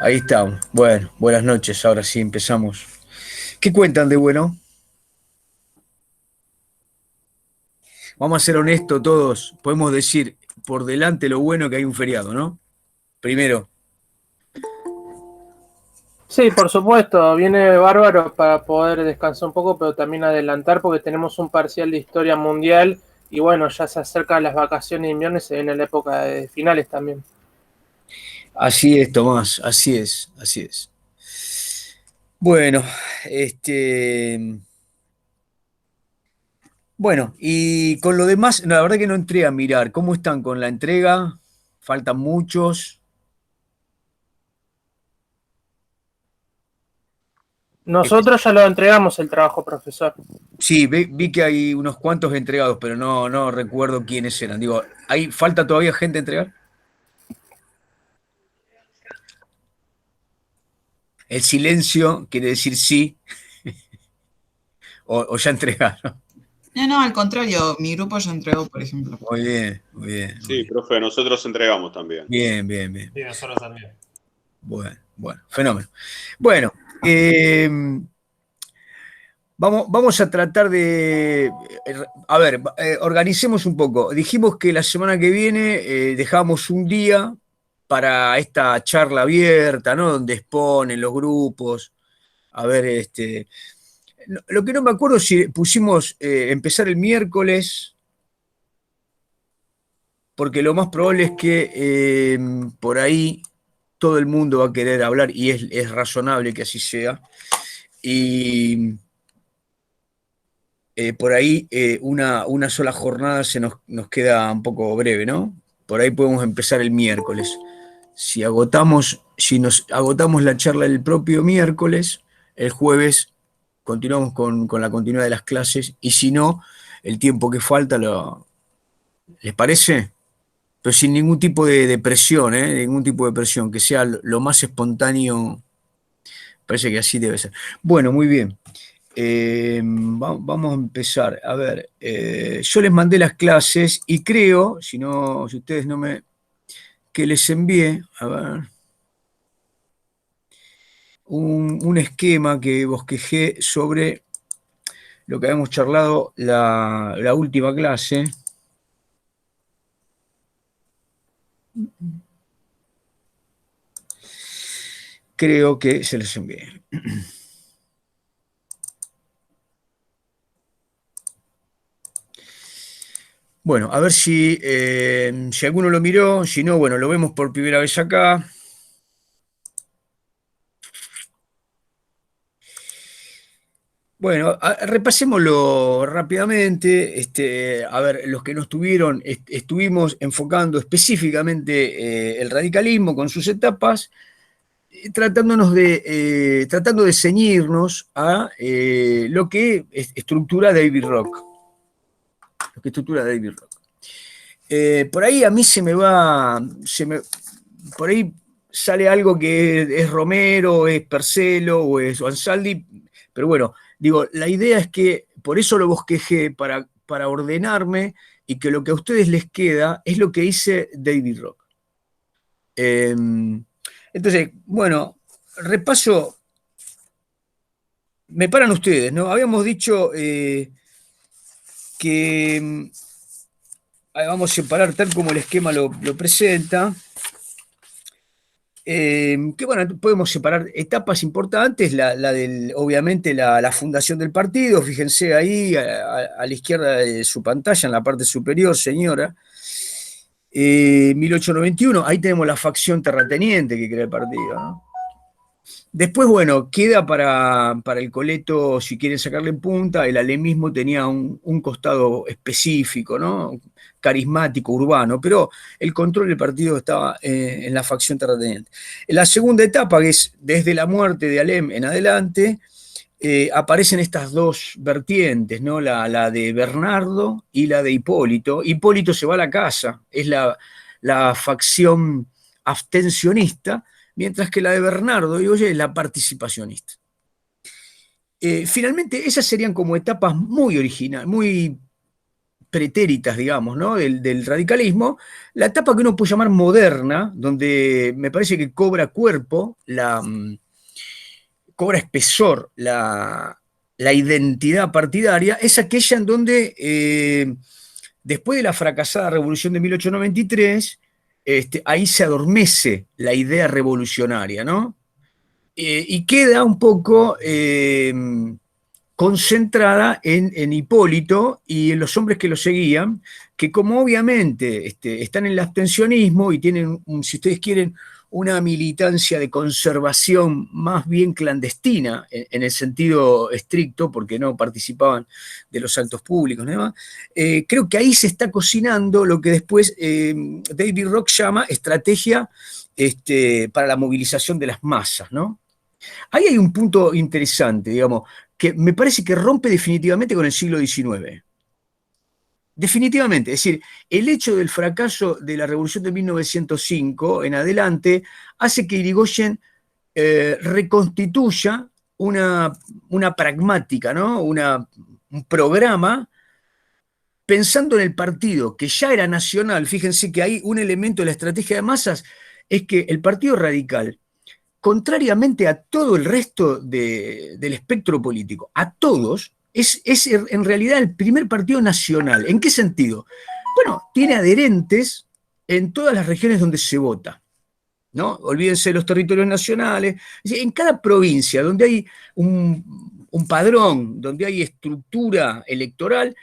Ahí estamos. Bueno, buenas noches. Ahora sí empezamos. ¿Qué cuentan de bueno? Vamos a ser honestos todos. Podemos decir por delante lo bueno que hay un feriado, ¿no? Primero, Sí, por supuesto, viene bárbaro para poder descansar un poco, pero también adelantar porque tenemos un parcial de historia mundial y bueno, ya se acercan las vacaciones de invierno y se viene la época de finales también. así es, Tomás. Así es, así es. Bueno, este. Bueno, y con lo demás, la verdad que no entré a mirar. ¿Cómo están con la entrega? Faltan muchos. Nosotros ya lo entregamos el trabajo, profesor. Sí, vi que hay unos cuantos entregados, pero no recuerdo quiénes eran. Digo, ¿hay falta todavía gente a entregar? El silencio quiere decir sí, o ya entregaron. No, no, al contrario, mi grupo ya entregó, por ejemplo. Muy bien, muy bien, muy Sí, bien. profe, nosotros entregamos también. Bien, bien, bien. Sí, nosotros también. Bueno, bueno, fenómeno. Bueno, eh, vamos a tratar de, a ver, organicemos un poco. Dijimos que la semana que viene dejamos un día para esta charla abierta, ¿no? Donde exponen los grupos. A ver, lo que no me acuerdo si pusimos empezar el miércoles, porque lo más probable es que por ahí todo el mundo va a querer hablar y es razonable que así sea. Y por ahí una sola jornada nos queda un poco breve, ¿no? Por ahí podemos empezar el miércoles. Si nos agotamos la charla el propio miércoles, el jueves continuamos con la continuidad de las clases y si no, el tiempo que falta, ¿les parece? Pero sin ningún tipo de presión, ¿eh? Ningún tipo de presión, que sea lo más espontáneo, parece que así debe ser. Bueno, muy bien. Vamos a empezar. A ver, yo les mandé las clases y creo, si no, si ustedes no me, que les envié, a ver, un esquema que bosquejé sobre lo que habíamos charlado la última clase. Creo que se les envié. Bueno, a ver si alguno lo miró, si no, bueno, lo vemos por primera vez acá. Bueno, repasémoslo rápidamente. A ver, los que no estuvieron, estuvimos enfocando específicamente el radicalismo con sus etapas, tratando de ceñirnos a lo que estructura David Rock. Lo que estructura David Rock. Por ahí a mí por ahí sale algo que es Romero, es Percelo o es Ansaldi, pero bueno, digo, la idea es que por eso lo bosquejé, para ordenarme y que lo que a ustedes les queda es lo que dice David Rock. Entonces, bueno, repaso, me paran ustedes, ¿no? Habíamos dicho que vamos a separar tal como el esquema lo presenta. Que bueno, podemos separar etapas importantes, obviamente la fundación del partido, fíjense ahí a la izquierda de su pantalla, en la parte superior, señora, 1891, ahí tenemos la facción terrateniente que crea el partido, ¿no? Después, bueno, queda para el coleto, si quieren sacarle punta, el alemismo tenía un costado específico, ¿no? Carismático, urbano, pero el control del partido estaba en la facción terrateniente. En la segunda etapa, que es desde la muerte de Alem en adelante, aparecen estas dos vertientes, ¿no? La de Bernardo y la de Hipólito. Hipólito se va a la casa, es la facción abstencionista, mientras que la de Bernardo y Oye es la participacionista. Finalmente, esas serían como etapas muy originales, muy pretéritas, digamos, ¿no? del radicalismo, la etapa que uno puede llamar moderna, donde me parece que cobra cuerpo, cobra espesor la identidad partidaria, es aquella en donde, después de la fracasada revolución de 1893, ahí se adormece la idea revolucionaria, ¿no? Y queda un poco concentrada en Hipólito y en los hombres que lo seguían, que como obviamente están en el abstencionismo y tienen, si ustedes quieren, una militancia de conservación más bien clandestina, en el sentido estricto, porque no participaban de los actos públicos, ¿no? Creo que ahí se está cocinando lo que después David Rock llama estrategia para la movilización de las masas, ¿no? Ahí hay un punto interesante, digamos, que me parece que rompe definitivamente con el siglo XIX. Definitivamente, es decir, el hecho del fracaso de la Revolución de 1905 en adelante hace que Irigoyen reconstituya una pragmática, ¿no? Un programa pensando en el partido que ya era nacional. Fíjense que hay un elemento de la estrategia de masas, es que el Partido Radical, contrariamente a todo el resto del espectro político, a todos, es en realidad el primer partido nacional. ¿En qué sentido? Bueno, tiene adherentes en todas las regiones donde se vota, ¿no? Olvídense de los territorios nacionales. En cada provincia donde hay un padrón, donde hay estructura electoral,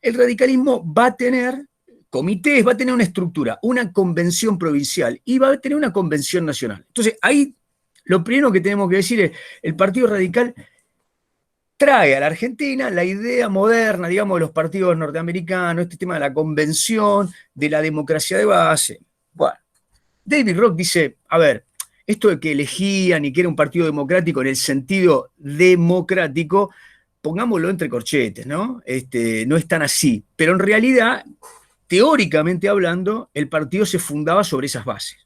el radicalismo va a tener comités, va a tener una estructura, una convención provincial y va a tener una convención nacional. Entonces, ahí lo primero que tenemos que decir es, el Partido Radical trae a la Argentina la idea moderna, digamos, de los partidos norteamericanos, este tema de la convención, de la democracia de base. Bueno, David Rock dice, a ver, esto de que elegían y que era un partido democrático en el sentido democrático, pongámoslo entre corchetes, ¿no? No es tan así, pero en realidad, teóricamente hablando, el partido se fundaba sobre esas bases.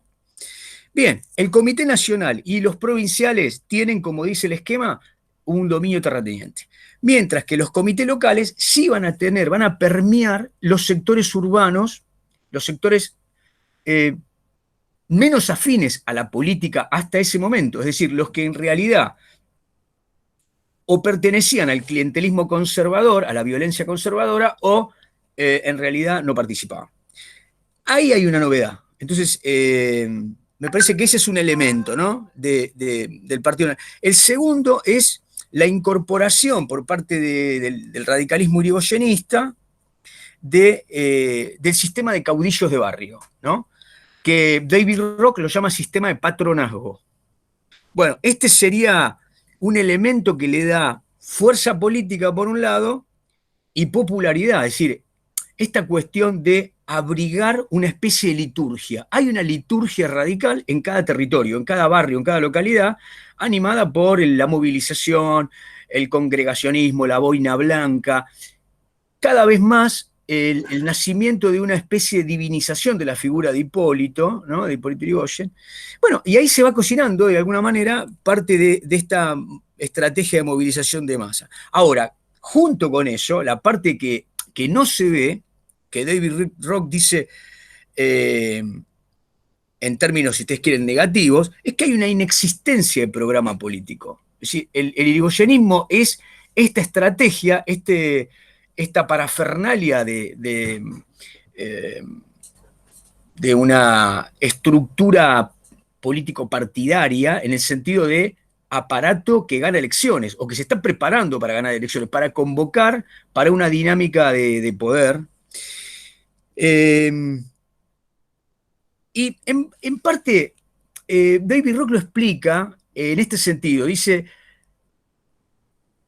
Bien, el Comité Nacional y los provinciales tienen, como dice el esquema, un dominio terrateniente. Mientras que los comités locales sí van a permear los sectores urbanos, los sectores menos afines a la política hasta ese momento, es decir, los que en realidad o pertenecían al clientelismo conservador, a la violencia conservadora, o en realidad no participaban. Ahí hay una novedad. Entonces, me parece que ese es un elemento, ¿no? del partido. El segundo es la incorporación por parte del radicalismo irigoyenista del sistema de caudillos de barrio, ¿no? Que David Rock lo llama sistema de patronazgo. Bueno, este sería un elemento que le da fuerza política por un lado y popularidad, es decir, esta cuestión de abrigar una especie de liturgia. Hay una liturgia radical en cada territorio, en cada barrio, en cada localidad, animada por la movilización, el congregacionismo, la boina blanca. Cada vez más el nacimiento de una especie de divinización de la figura de Hipólito, ¿no? De Hipólito Yrigoyen. Bueno, y ahí se va cocinando de alguna manera parte de esta estrategia de movilización de masa. Ahora, junto con eso, la parte que no se ve, que David Rock dice en términos, si ustedes quieren, negativos, es que hay una inexistencia de programa político. Es decir, el irigoyenismo es esta estrategia, esta parafernalia de una estructura político-partidaria en el sentido de aparato que gana elecciones o que se está preparando para ganar elecciones, para convocar para una dinámica de poder. Y en parte, David Rock lo explica en este sentido. Dice,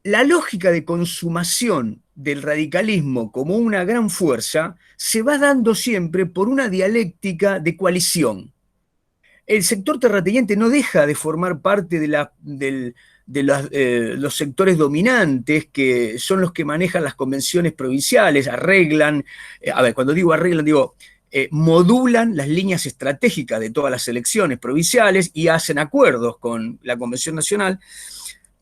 la lógica de consumación del radicalismo como una gran fuerza se va dando siempre por una dialéctica de coalición. El sector terrateniente no deja de formar parte de los sectores dominantes, que son los que manejan las convenciones provinciales, arreglan, cuando digo arreglan, digo, modulan las líneas estratégicas de todas las elecciones provinciales y hacen acuerdos con la Convención Nacional,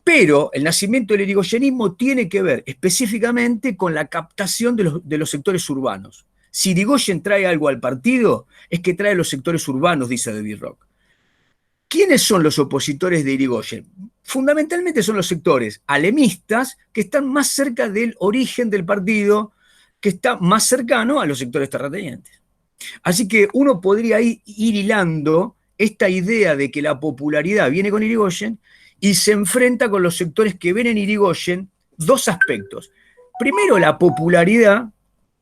Pero el nacimiento del irigoyenismo tiene que ver específicamente con la captación de los sectores urbanos. Si Irigoyen trae algo al partido, es que trae los sectores urbanos, dice David Rock. ¿Quiénes son los opositores de Irigoyen? Fundamentalmente son los sectores alemistas que están más cerca del origen del partido, que está más cercano a los sectores terratenientes. Así que uno podría ir hilando esta idea de que la popularidad viene con Irigoyen y se enfrenta con los sectores que ven en Irigoyen dos aspectos. Primero, la popularidad.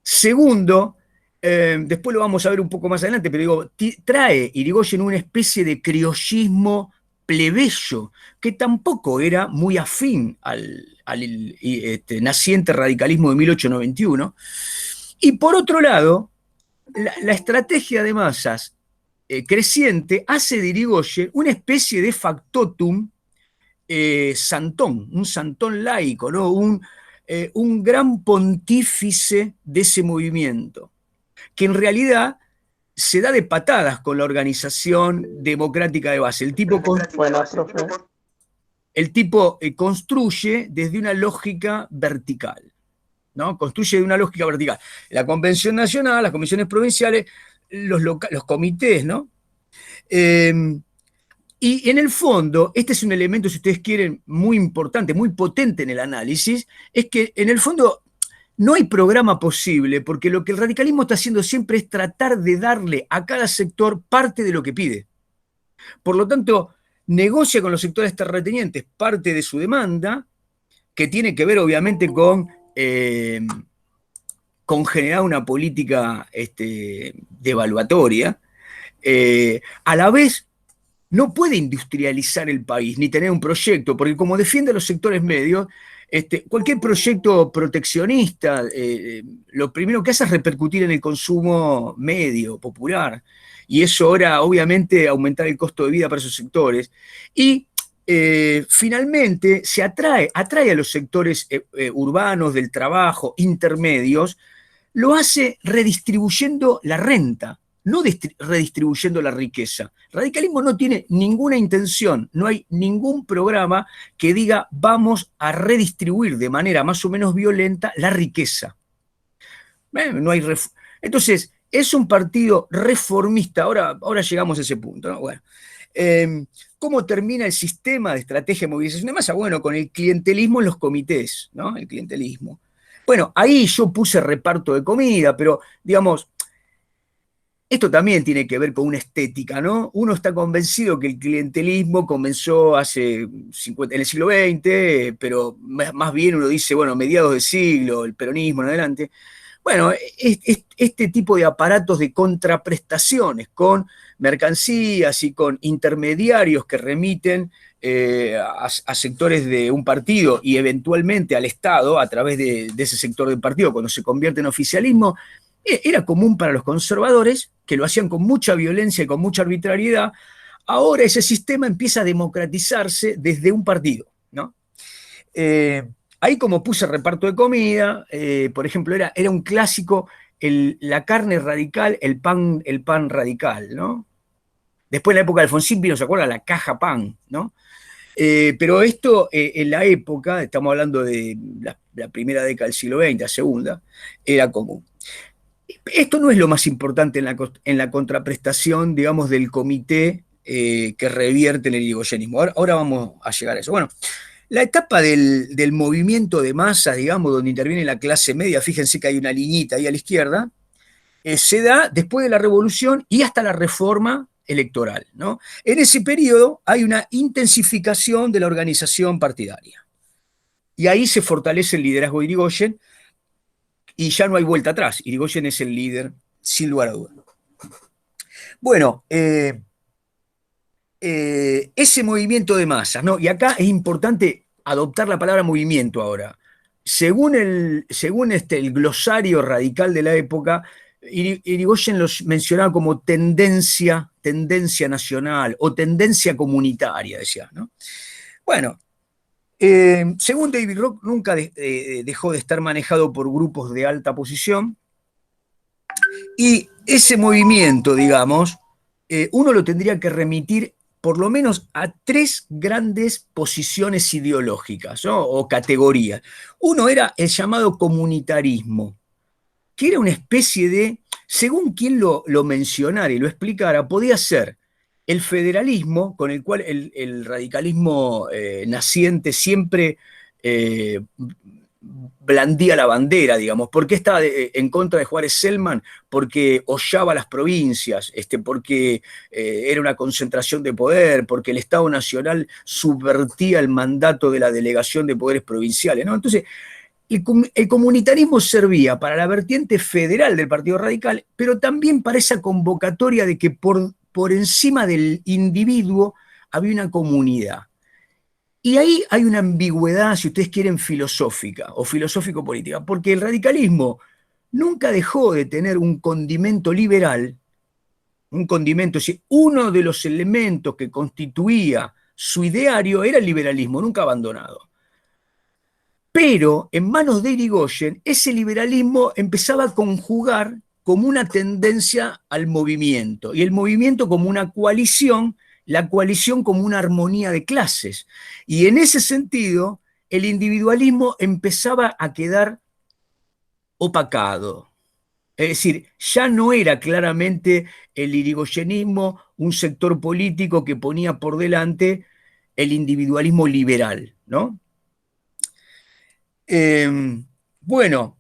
Segundo, después lo vamos a ver un poco más adelante, pero digo, trae Irigoyen una especie de criollismo plebeyo, que tampoco era muy afín al naciente radicalismo de 1891. Y por otro lado, la estrategia de masas creciente hace de Irigoyen una especie de factotum santón, un santón laico, ¿no? Un gran pontífice de ese movimiento, que en realidad se da de patadas con la organización democrática de base. El tipo construye desde una lógica vertical, ¿no? Construye de una lógica vertical. La Convención Nacional, las comisiones provinciales, los comités, ¿no? Y en el fondo, este es un elemento, si ustedes quieren, muy importante, muy potente en el análisis, es que en el fondo no hay programa posible, porque lo que el radicalismo está haciendo siempre es tratar de darle a cada sector parte de lo que pide. Por lo tanto, negocia con los sectores terratenientes parte de su demanda, que tiene que ver obviamente con generar una política devaluatoria. A la vez, no puede industrializar el país ni tener un proyecto, porque como defiende a los sectores medios, cualquier proyecto proteccionista, lo primero que hace es repercutir en el consumo medio, popular, y eso ahora obviamente aumentar el costo de vida para esos sectores. Y finalmente se atrae a los sectores urbanos del trabajo, intermedios, lo hace redistribuyendo la renta, no redistribuyendo la riqueza. El radicalismo no tiene ninguna intención, no hay ningún programa que diga vamos a redistribuir de manera más o menos violenta la riqueza. No hay Entonces, es un partido reformista, ahora llegamos a ese punto, ¿no? Bueno, ¿cómo termina el sistema de estrategia de movilización de masa? Bueno, con el clientelismo en los comités, ¿no? El clientelismo. Bueno, ahí yo puse reparto de comida, pero digamos, esto también tiene que ver con una estética, ¿no? Uno está convencido que el clientelismo comenzó en el siglo XX, pero más bien uno dice, bueno, mediados de siglo, el peronismo en adelante. Bueno, este tipo de aparatos de contraprestaciones con mercancías y con intermediarios que remiten a sectores de un partido y eventualmente al Estado a través de ese sector del partido cuando se convierte en oficialismo, era común para los conservadores, que lo hacían con mucha violencia y con mucha arbitrariedad. Ahora ese sistema empieza a democratizarse desde un partido, ¿no? Ahí como puse reparto de comida, por ejemplo, era un clásico la carne radical, el pan radical, ¿no? Después en la época de Alfonsín vino, ¿se acuerdan? La caja pan, ¿no? Pero esto en la época, estamos hablando de la primera década del siglo XX, la segunda, era común. Esto no es lo más importante en la contraprestación, digamos, del comité que revierte en el irigoyenismo. Ahora vamos a llegar a eso. Bueno, la etapa del movimiento de masas, digamos, donde interviene la clase media, fíjense que hay una liñita ahí a la izquierda, se da después de la Revolución y hasta la reforma electoral, ¿no? En ese periodo hay una intensificación de la organización partidaria. Y ahí se fortalece el liderazgo de Irigoyen, y ya no hay vuelta atrás. Irigoyen es el líder, sin lugar a dudas. Bueno, ese movimiento de masas, ¿no? Y acá es importante adoptar la palabra movimiento ahora. Según el glosario radical de la época, Irigoyen los mencionaba como tendencia nacional o tendencia comunitaria, decía, ¿no? Bueno, según David Rock, nunca dejó de estar manejado por grupos de alta posición, y ese movimiento, digamos, uno lo tendría que remitir por lo menos a 3 grandes posiciones ideológicas, ¿no? O categorías. Uno era el llamado comunitarismo, que era una especie de, según quien lo mencionara y lo explicara, podía ser el federalismo, con el cual el radicalismo naciente siempre blandía la bandera, digamos. ¿Por qué estaba en contra de Juárez Selman? Porque hollaba las provincias, porque era una concentración de poder, porque el Estado Nacional subvertía el mandato de la delegación de poderes provinciales, ¿no? Entonces, el comunitarismo servía para la vertiente federal del Partido Radical, pero también para esa convocatoria de que por encima del individuo había una comunidad. Y ahí hay una ambigüedad, si ustedes quieren, filosófica o filosófico-política, porque el radicalismo nunca dejó de tener un condimento liberal, un condimento, es decir, uno de los elementos que constituía su ideario era el liberalismo, nunca abandonado. Pero en manos de Irigoyen, ese liberalismo empezaba a conjugar como una tendencia al movimiento, y el movimiento como una coalición, la coalición como una armonía de clases. Y en ese sentido, el individualismo empezaba a quedar opacado. Es decir, ya no era claramente el irigoyenismo un sector político que ponía por delante el individualismo liberal, ¿no? Bueno,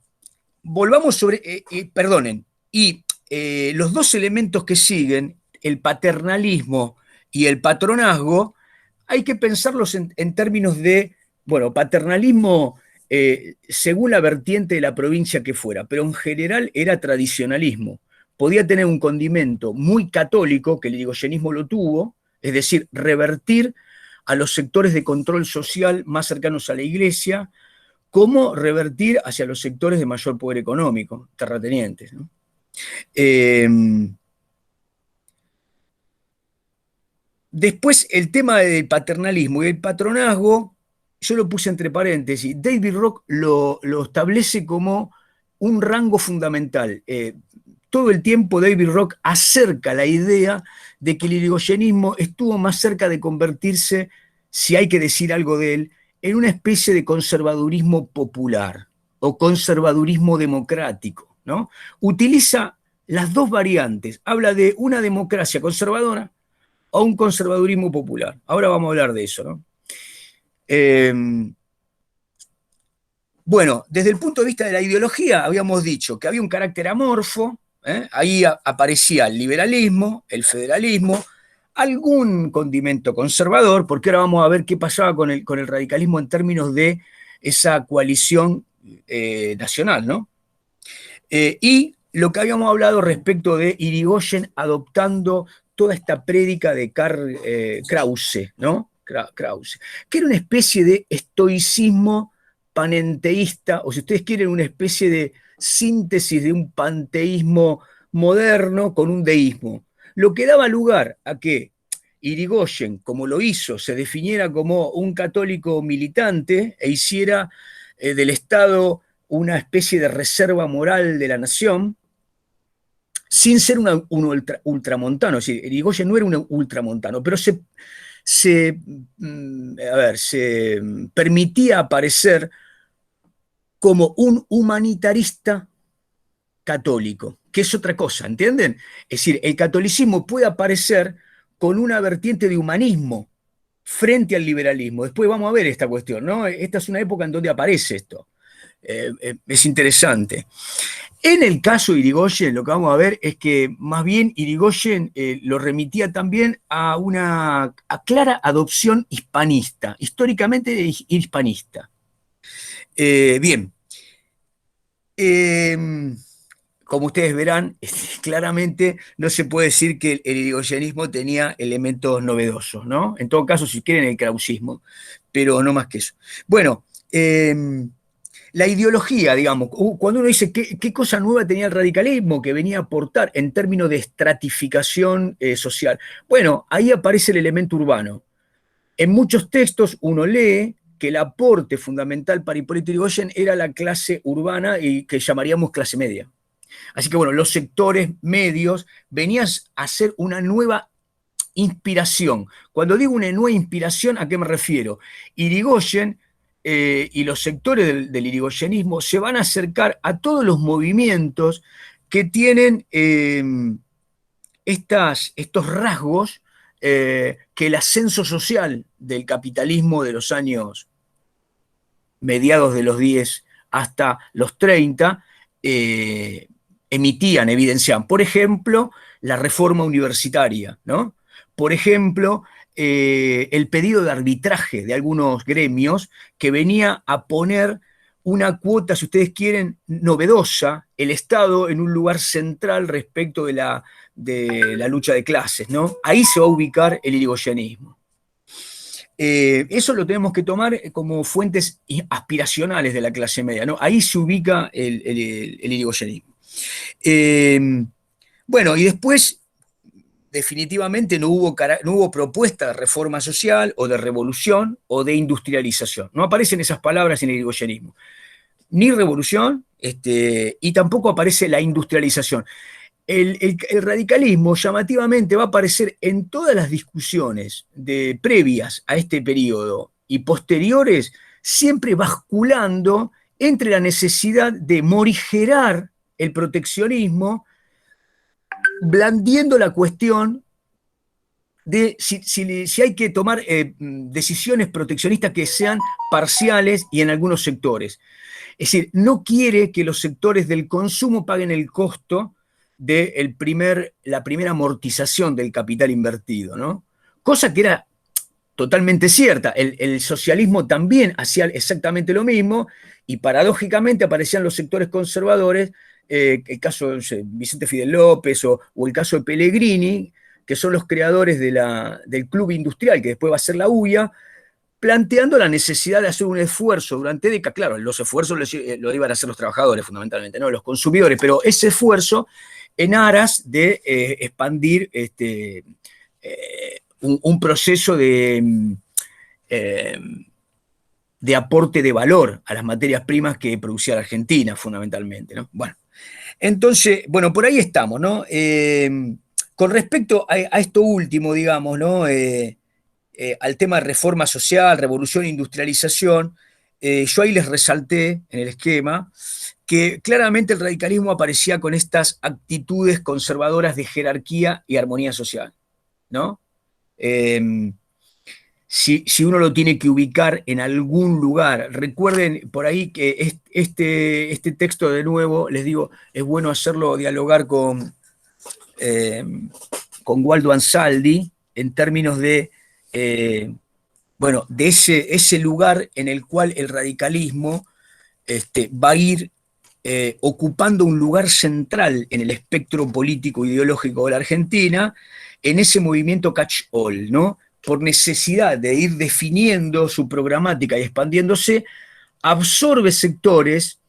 volvamos sobre, perdonen, y los 2 elementos que siguen, el paternalismo y el patronazgo, hay que pensarlos en términos de, bueno, paternalismo según la vertiente de la provincia que fuera, pero en general era tradicionalismo. Podía tener un condimento muy católico, que el irigoyenismo lo tuvo, es decir, revertir a los sectores de control social más cercanos a la iglesia, como revertir hacia los sectores de mayor poder económico, terratenientes, ¿no? Después, el tema del paternalismo y el patronazgo, yo lo puse entre paréntesis. David Rock lo establece como un rango fundamental. Todo el tiempo David Rock acerca la idea de que el irigoyenismo estuvo más cerca de convertirse, si hay que decir algo de él, en una especie de conservadurismo popular o conservadurismo democrático, ¿no? Utiliza las 2 variantes. Habla de una democracia conservadora o un conservadurismo popular. Ahora vamos a hablar de eso, ¿no? Bueno, desde el punto de vista de la ideología, habíamos dicho que había un carácter amorfo, ahí aparecía el liberalismo, el federalismo, algún condimento conservador, porque ahora vamos a ver qué pasaba con el radicalismo en términos de esa coalición nacional, ¿no? Y lo que habíamos hablado respecto de Irigoyen adoptando toda esta prédica de Karl Krause, ¿no? Krause, que era una especie de estoicismo panenteísta, o si ustedes quieren, una especie de síntesis de un panteísmo moderno con un deísmo, lo que daba lugar a que Irigoyen, como lo hizo, se definiera como un católico militante e hiciera del Estado una especie de reserva moral de la nación, sin ser un ultramontano. Es decir, Irigoyen no era un ultramontano, pero se permitía aparecer como un humanitarista católico, que es otra cosa, ¿entienden? Es decir, el catolicismo puede aparecer con una vertiente de humanismo frente al liberalismo. Después vamos a ver esta cuestión, ¿no? Esta es una época en donde aparece esto. Es interesante. En el caso de Irigoyen, lo que vamos a ver es que más bien Irigoyen lo remitía también a una clara adopción hispanista, históricamente hispanista. Bien. Como ustedes verán, claramente no se puede decir que el irigoyenismo tenía elementos novedosos, ¿no? En todo caso, si quieren, el krausismo, pero no más que eso. Bueno, la ideología, digamos, cuando uno dice qué cosa nueva tenía el radicalismo que venía a aportar en términos de estratificación social. Bueno, ahí aparece el elemento urbano. En muchos textos uno lee que el aporte fundamental para Hipólito Yrigoyen era la clase urbana y que llamaríamos clase media. Así que bueno, los sectores medios venían a hacer una nueva inspiración. Cuando digo una nueva inspiración, ¿a qué me refiero? Irigoyen y los sectores del irigoyenismo se van a acercar a todos los movimientos que tienen estos rasgos que el ascenso social del capitalismo de los años mediados de los 10 hasta los 30 emitían, evidenciaban. Por ejemplo, la reforma universitaria, ¿no? Por ejemplo, el pedido de arbitraje de algunos gremios que venía a poner una cuota, si ustedes quieren, novedosa, el Estado en un lugar central respecto de la lucha de clases, ¿no? Ahí se va a ubicar el irigoyenismo. Eso lo tenemos que tomar como fuentes aspiracionales de la clase media, ¿no? Ahí se ubica el irigoyenismo. Bueno, y después definitivamente no hubo propuesta de reforma social o de revolución o de industrialización. No aparecen esas palabras en el irigoyenismo. Ni revolución y tampoco aparece la industrialización. El radicalismo llamativamente va a aparecer en todas las discusiones previas a este periodo y posteriores, siempre basculando entre la necesidad de morigerar el proteccionismo, blandiendo la cuestión de si hay que tomar decisiones proteccionistas que sean parciales y en algunos sectores. Es decir, no quiere que los sectores del consumo paguen el costo de la primera amortización del capital invertido, ¿no? Cosa que era totalmente cierta. El socialismo también hacía exactamente lo mismo y paradójicamente aparecían los sectores conservadores, el caso de Vicente Fidel López o el caso de Pellegrini, que son los creadores del Club Industrial, que después va a ser la UIA, planteando la necesidad de hacer un esfuerzo durante décadas. Claro, los esfuerzos lo iban a hacer los trabajadores fundamentalmente, no los consumidores, pero ese esfuerzo en aras de expandir un proceso de aporte de valor a las materias primas que producía la Argentina, fundamentalmente, ¿no? Bueno, entonces, bueno, por ahí estamos, ¿no? Con respecto a esto último, digamos, ¿no? Al tema de reforma social, revolución e industrialización, yo ahí les resalté en el esquema que claramente el radicalismo aparecía con estas actitudes conservadoras de jerarquía y armonía social, ¿no? Si uno lo tiene que ubicar en algún lugar, recuerden por ahí que este texto, de nuevo, les digo, es bueno hacerlo dialogar con Waldo Ansaldi en términos de de ese lugar en el cual el radicalismo va a ir ocupando un lugar central en el espectro político ideológico de la Argentina, en ese movimiento catch-all, ¿no? Por necesidad de ir definiendo su programática y expandiéndose, absorbe sectores,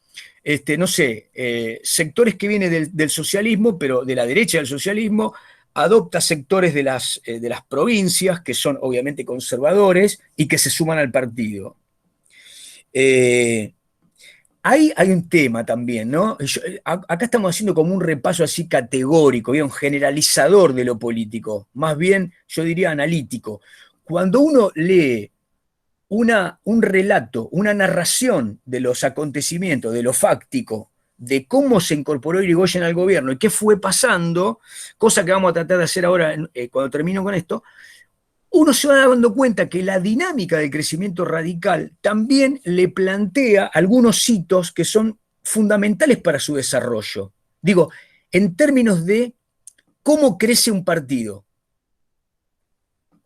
sectores que vienen del socialismo, pero de la derecha del socialismo, adopta sectores de las provincias, que son obviamente conservadores, y que se suman al partido. Ahí hay un tema también, ¿no? Acá estamos haciendo como un repaso así categórico, un generalizador de lo político, más bien yo diría analítico. Cuando uno lee un relato, una narración de los acontecimientos, de lo fáctico, de cómo se incorporó Irigoyen al gobierno y qué fue pasando, cosa que vamos a tratar de hacer ahora cuando termino con esto, uno se va dando cuenta que la dinámica del crecimiento radical también le plantea algunos hitos que son fundamentales para su desarrollo. Digo, en términos de cómo crece un partido.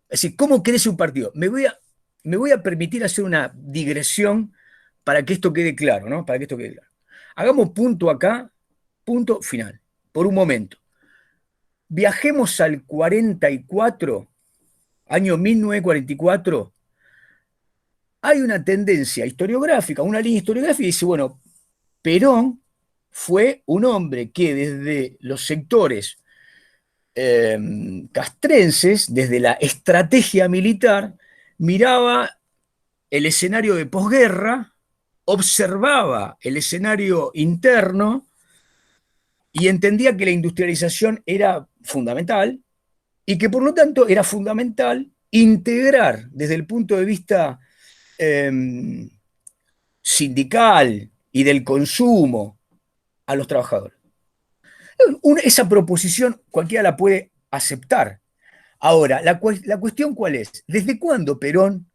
Es decir, ¿cómo crece un partido? Me voy a permitir hacer una digresión para que esto quede claro, ¿no? Para que esto quede claro. Hagamos punto acá, punto final, por un momento. Viajemos al 44, año 1944, hay una tendencia historiográfica, una línea historiográfica y dice, bueno, Perón fue un hombre que desde los sectores castrenses, desde la estrategia militar, miraba el escenario de posguerra, observaba el escenario interno y entendía que la industrialización era fundamental, y que por lo tanto era fundamental integrar desde el punto de vista sindical y del consumo a los trabajadores. Esa proposición cualquiera la puede aceptar. Ahora, la cuestión ¿cuál es? ¿Desde cuándo Perón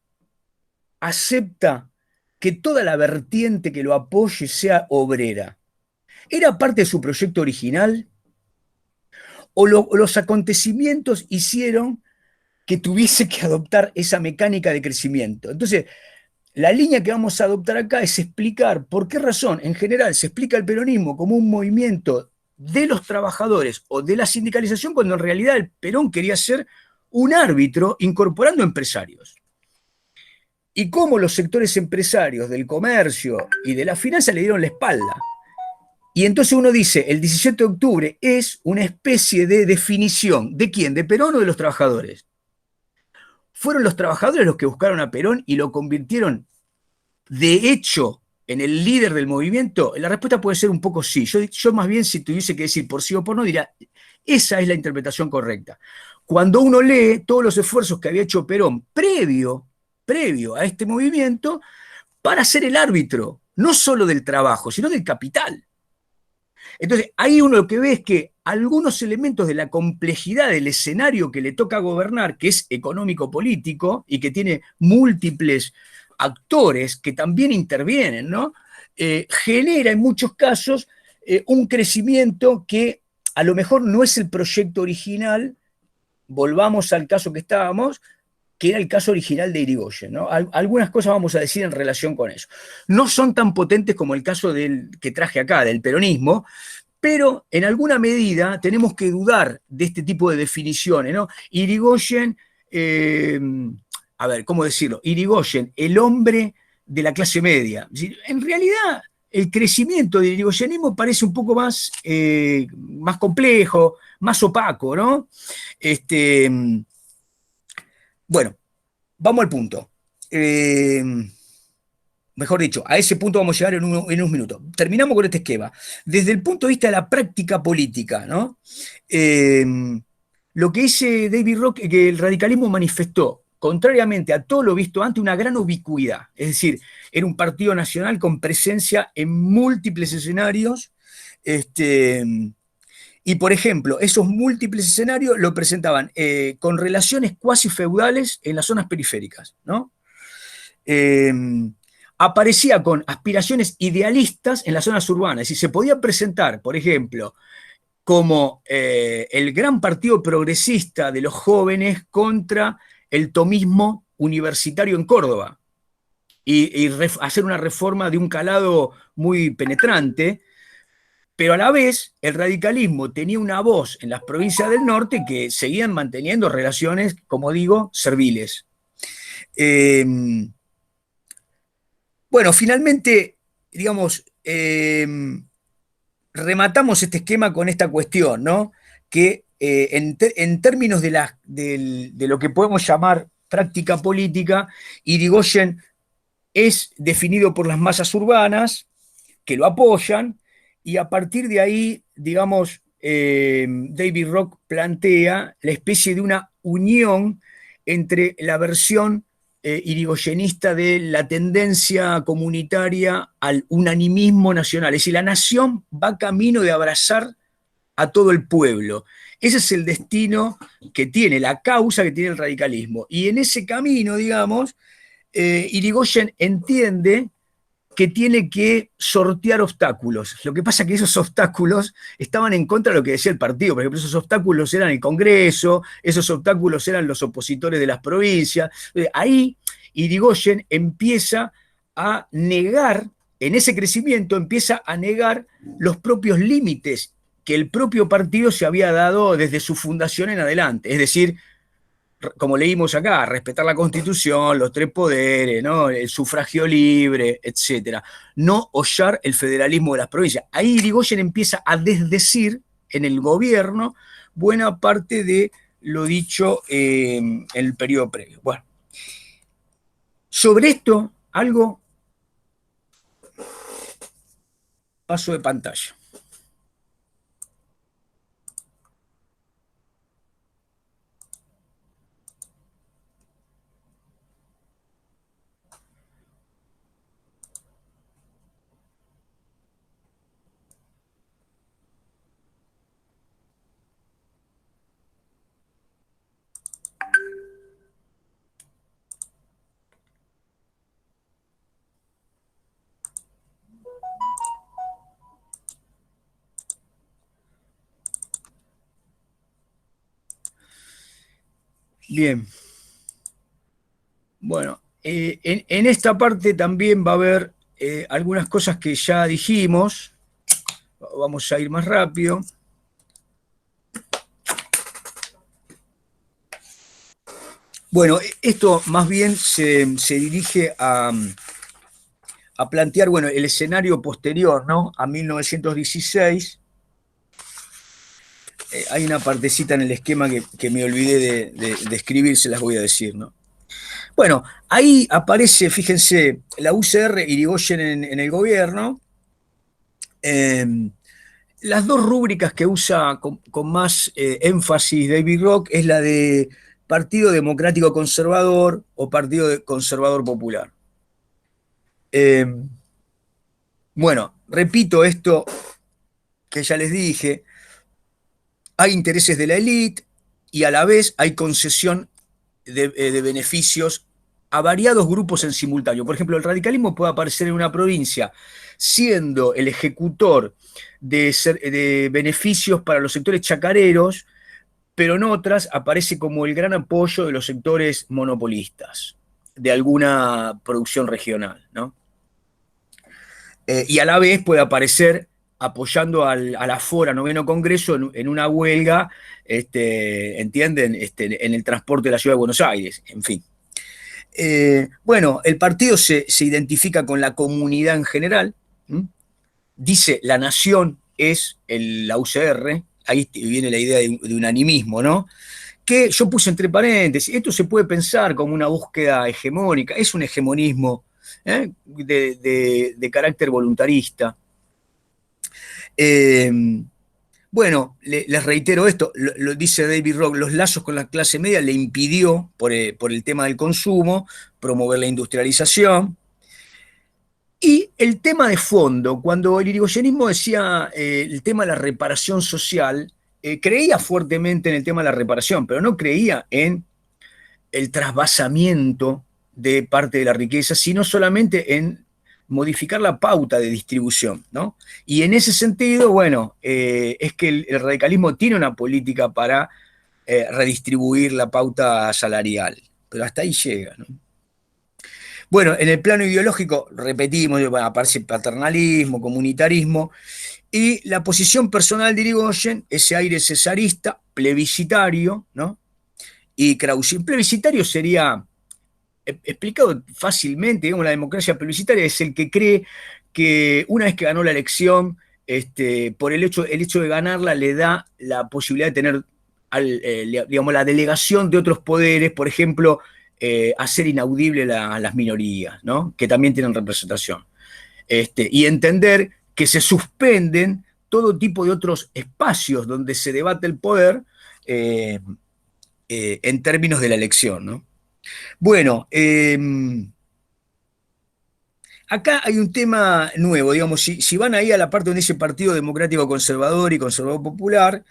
acepta que toda la vertiente que lo apoye sea obrera? ¿Era parte de su proyecto original? ¿O los acontecimientos hicieron que tuviese que adoptar esa mecánica de crecimiento? Entonces, la línea que vamos a adoptar acá es explicar por qué razón, en general, se explica el peronismo como un movimiento de los trabajadores o de la sindicalización, cuando en realidad el Perón quería ser un árbitro incorporando empresarios. Y cómo los sectores empresarios del comercio y de la finanza le dieron la espalda. Y entonces uno dice, el 17 de octubre es una especie de definición. ¿De quién? ¿De Perón o de los trabajadores? ¿Fueron los trabajadores los que buscaron a Perón y lo convirtieron de hecho en el líder del movimiento? La respuesta puede ser un poco sí. Yo más bien, si tuviese que decir por sí o por no, diría, esa es la interpretación correcta. Cuando uno lee todos los esfuerzos que había hecho Perón previo a este movimiento para ser el árbitro, no solo del trabajo, sino del capital. Entonces, ahí uno lo que ve es que algunos elementos de la complejidad del escenario que le toca gobernar, que es económico-político y que tiene múltiples actores que también intervienen, ¿no? Genera en muchos casos un crecimiento que a lo mejor no es el proyecto original. Volvamos al caso que estábamos, que era el caso original de Irigoyen, ¿no? Algunas cosas vamos a decir en relación con eso. No son tan potentes como el caso que traje acá, del peronismo, pero en alguna medida tenemos que dudar de este tipo de definiciones, ¿no? Irigoyen, a ver, ¿cómo decirlo? Irigoyen, el hombre de la clase media. En realidad, el crecimiento del irigoyenismo parece un poco más complejo, más opaco, ¿no? Bueno, vamos al punto. Mejor dicho, a ese punto vamos a llegar en un minuto. Terminamos con este esquema. Desde el punto de vista de la práctica política, ¿no? Lo que dice David Rock es que el radicalismo manifestó, contrariamente a todo lo visto antes, una gran ubicuidad. Es decir, era un partido nacional con presencia en múltiples escenarios. Y, por ejemplo, esos múltiples escenarios lo presentaban con relaciones cuasi feudales en las zonas periféricas, ¿no? Aparecía con aspiraciones idealistas en las zonas urbanas. Y se podía presentar, por ejemplo, como el gran partido progresista de los jóvenes contra el tomismo universitario en Córdoba. Y hacer una reforma de un calado muy penetrante. Pero a la vez, el radicalismo tenía una voz en las provincias del norte que seguían manteniendo relaciones, como digo, serviles. Bueno, finalmente, digamos, rematamos este esquema con esta cuestión, ¿no? Que en términos de lo que podemos llamar práctica política, Irigoyen es definido por las masas urbanas que lo apoyan, y a partir de ahí, digamos, David Rock plantea la especie de una unión entre la versión irigoyenista de la tendencia comunitaria al unanimismo nacional. Es decir, la nación va camino de abrazar a todo el pueblo. Ese es el destino que tiene, la causa que tiene el radicalismo. Y en ese camino, digamos, Irigoyen entiende que tiene que sortear obstáculos. Lo que pasa es que esos obstáculos estaban en contra de lo que decía el partido. Por ejemplo, esos obstáculos eran el Congreso, esos obstáculos eran los opositores de las provincias. Ahí Irigoyen empieza a negar, en ese crecimiento empieza a negar los propios límites que el propio partido se había dado desde su fundación en adelante. Es decir, como leímos acá, respetar la Constitución, los tres poderes, ¿no? El sufragio libre, etc. No hollar el federalismo de las provincias. Ahí Irigoyen empieza a desdecir en el gobierno buena parte de lo dicho en el periodo previo. Bueno, sobre esto, algo, paso de pantalla. Bien. Bueno, en esta parte también va a haber algunas cosas que ya dijimos. Vamos a ir más rápido. Bueno, esto más bien se dirige a plantear, bueno, el escenario posterior, ¿no? A 1916. Hay una partecita en el esquema que me olvidé de escribir, se las voy a decir, ¿no? Bueno, ahí aparece, fíjense, la UCR Irigoyen en el gobierno. Las dos rúbricas que usa con más énfasis David Rock es la de Partido Democrático Conservador o Partido Conservador Popular. Bueno, repito esto que ya les dije, hay intereses de la élite y a la vez hay concesión de beneficios a variados grupos en simultáneo. Por ejemplo, el radicalismo puede aparecer en una provincia siendo el ejecutor de beneficios para los sectores chacareros, pero en otras aparece como el gran apoyo de los sectores monopolistas de alguna producción regional, ¿no? Y a la vez puede aparecer apoyando a la Fora Noveno Congreso en una huelga, ¿entienden? En el transporte de la Ciudad de Buenos Aires, en fin. Bueno, el partido se identifica con la comunidad en general, dice la nación es la UCR, ahí viene la idea de unanimismo, ¿no? Que yo puse entre paréntesis, esto se puede pensar como una búsqueda hegemónica, es un hegemonismo de carácter voluntarista. Bueno, les reitero esto, lo dice David Rock, los lazos con la clase media le impidió, por el tema del consumo, promover la industrialización. Y el tema de fondo, cuando el irigoyenismo decía el tema de la reparación social, creía fuertemente en el tema de la reparación, pero no creía en el trasvasamiento de parte de la riqueza, sino solamente en modificar la pauta de distribución, ¿no? Y en ese sentido, bueno, es que el radicalismo tiene una política para redistribuir la pauta salarial, pero hasta ahí llega, ¿no? Bueno, en el plano ideológico, repetimos, aparece paternalismo, comunitarismo, y la posición personal de Irigoyen, ese aire cesarista, plebiscitario, ¿no? Y Krauss. Plebiscitario sería, explicado fácilmente, digamos, la democracia plebiscitaria es el que cree que una vez que ganó la elección, por el hecho de ganarla le da la posibilidad de tener, digamos, la delegación de otros poderes, por ejemplo, hacer inaudible las minorías, ¿no? Que también tienen representación. Y entender que se suspenden todo tipo de otros espacios donde se debate el poder en términos de la elección, ¿no? Bueno, acá hay un tema nuevo, digamos, si van ahí a la parte donde dice Partido Democrático Conservador y Conservador Popular,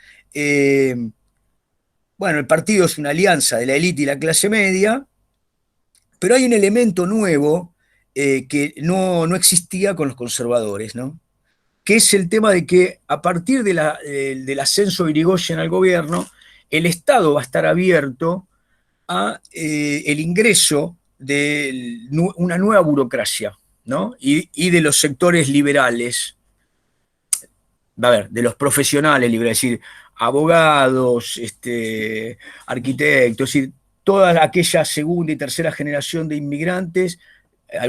bueno, el partido es una alianza de la élite y la clase media, pero hay un elemento nuevo que no existía con los conservadores, ¿no? Que es el tema de que a partir del ascenso de Irigoyen al gobierno, el Estado va a estar abierto a el ingreso de una nueva burocracia, ¿no? Y de los sectores liberales, a ver, de los profesionales liberales, es decir, abogados, arquitectos, es decir, toda aquella segunda y tercera generación de inmigrantes, en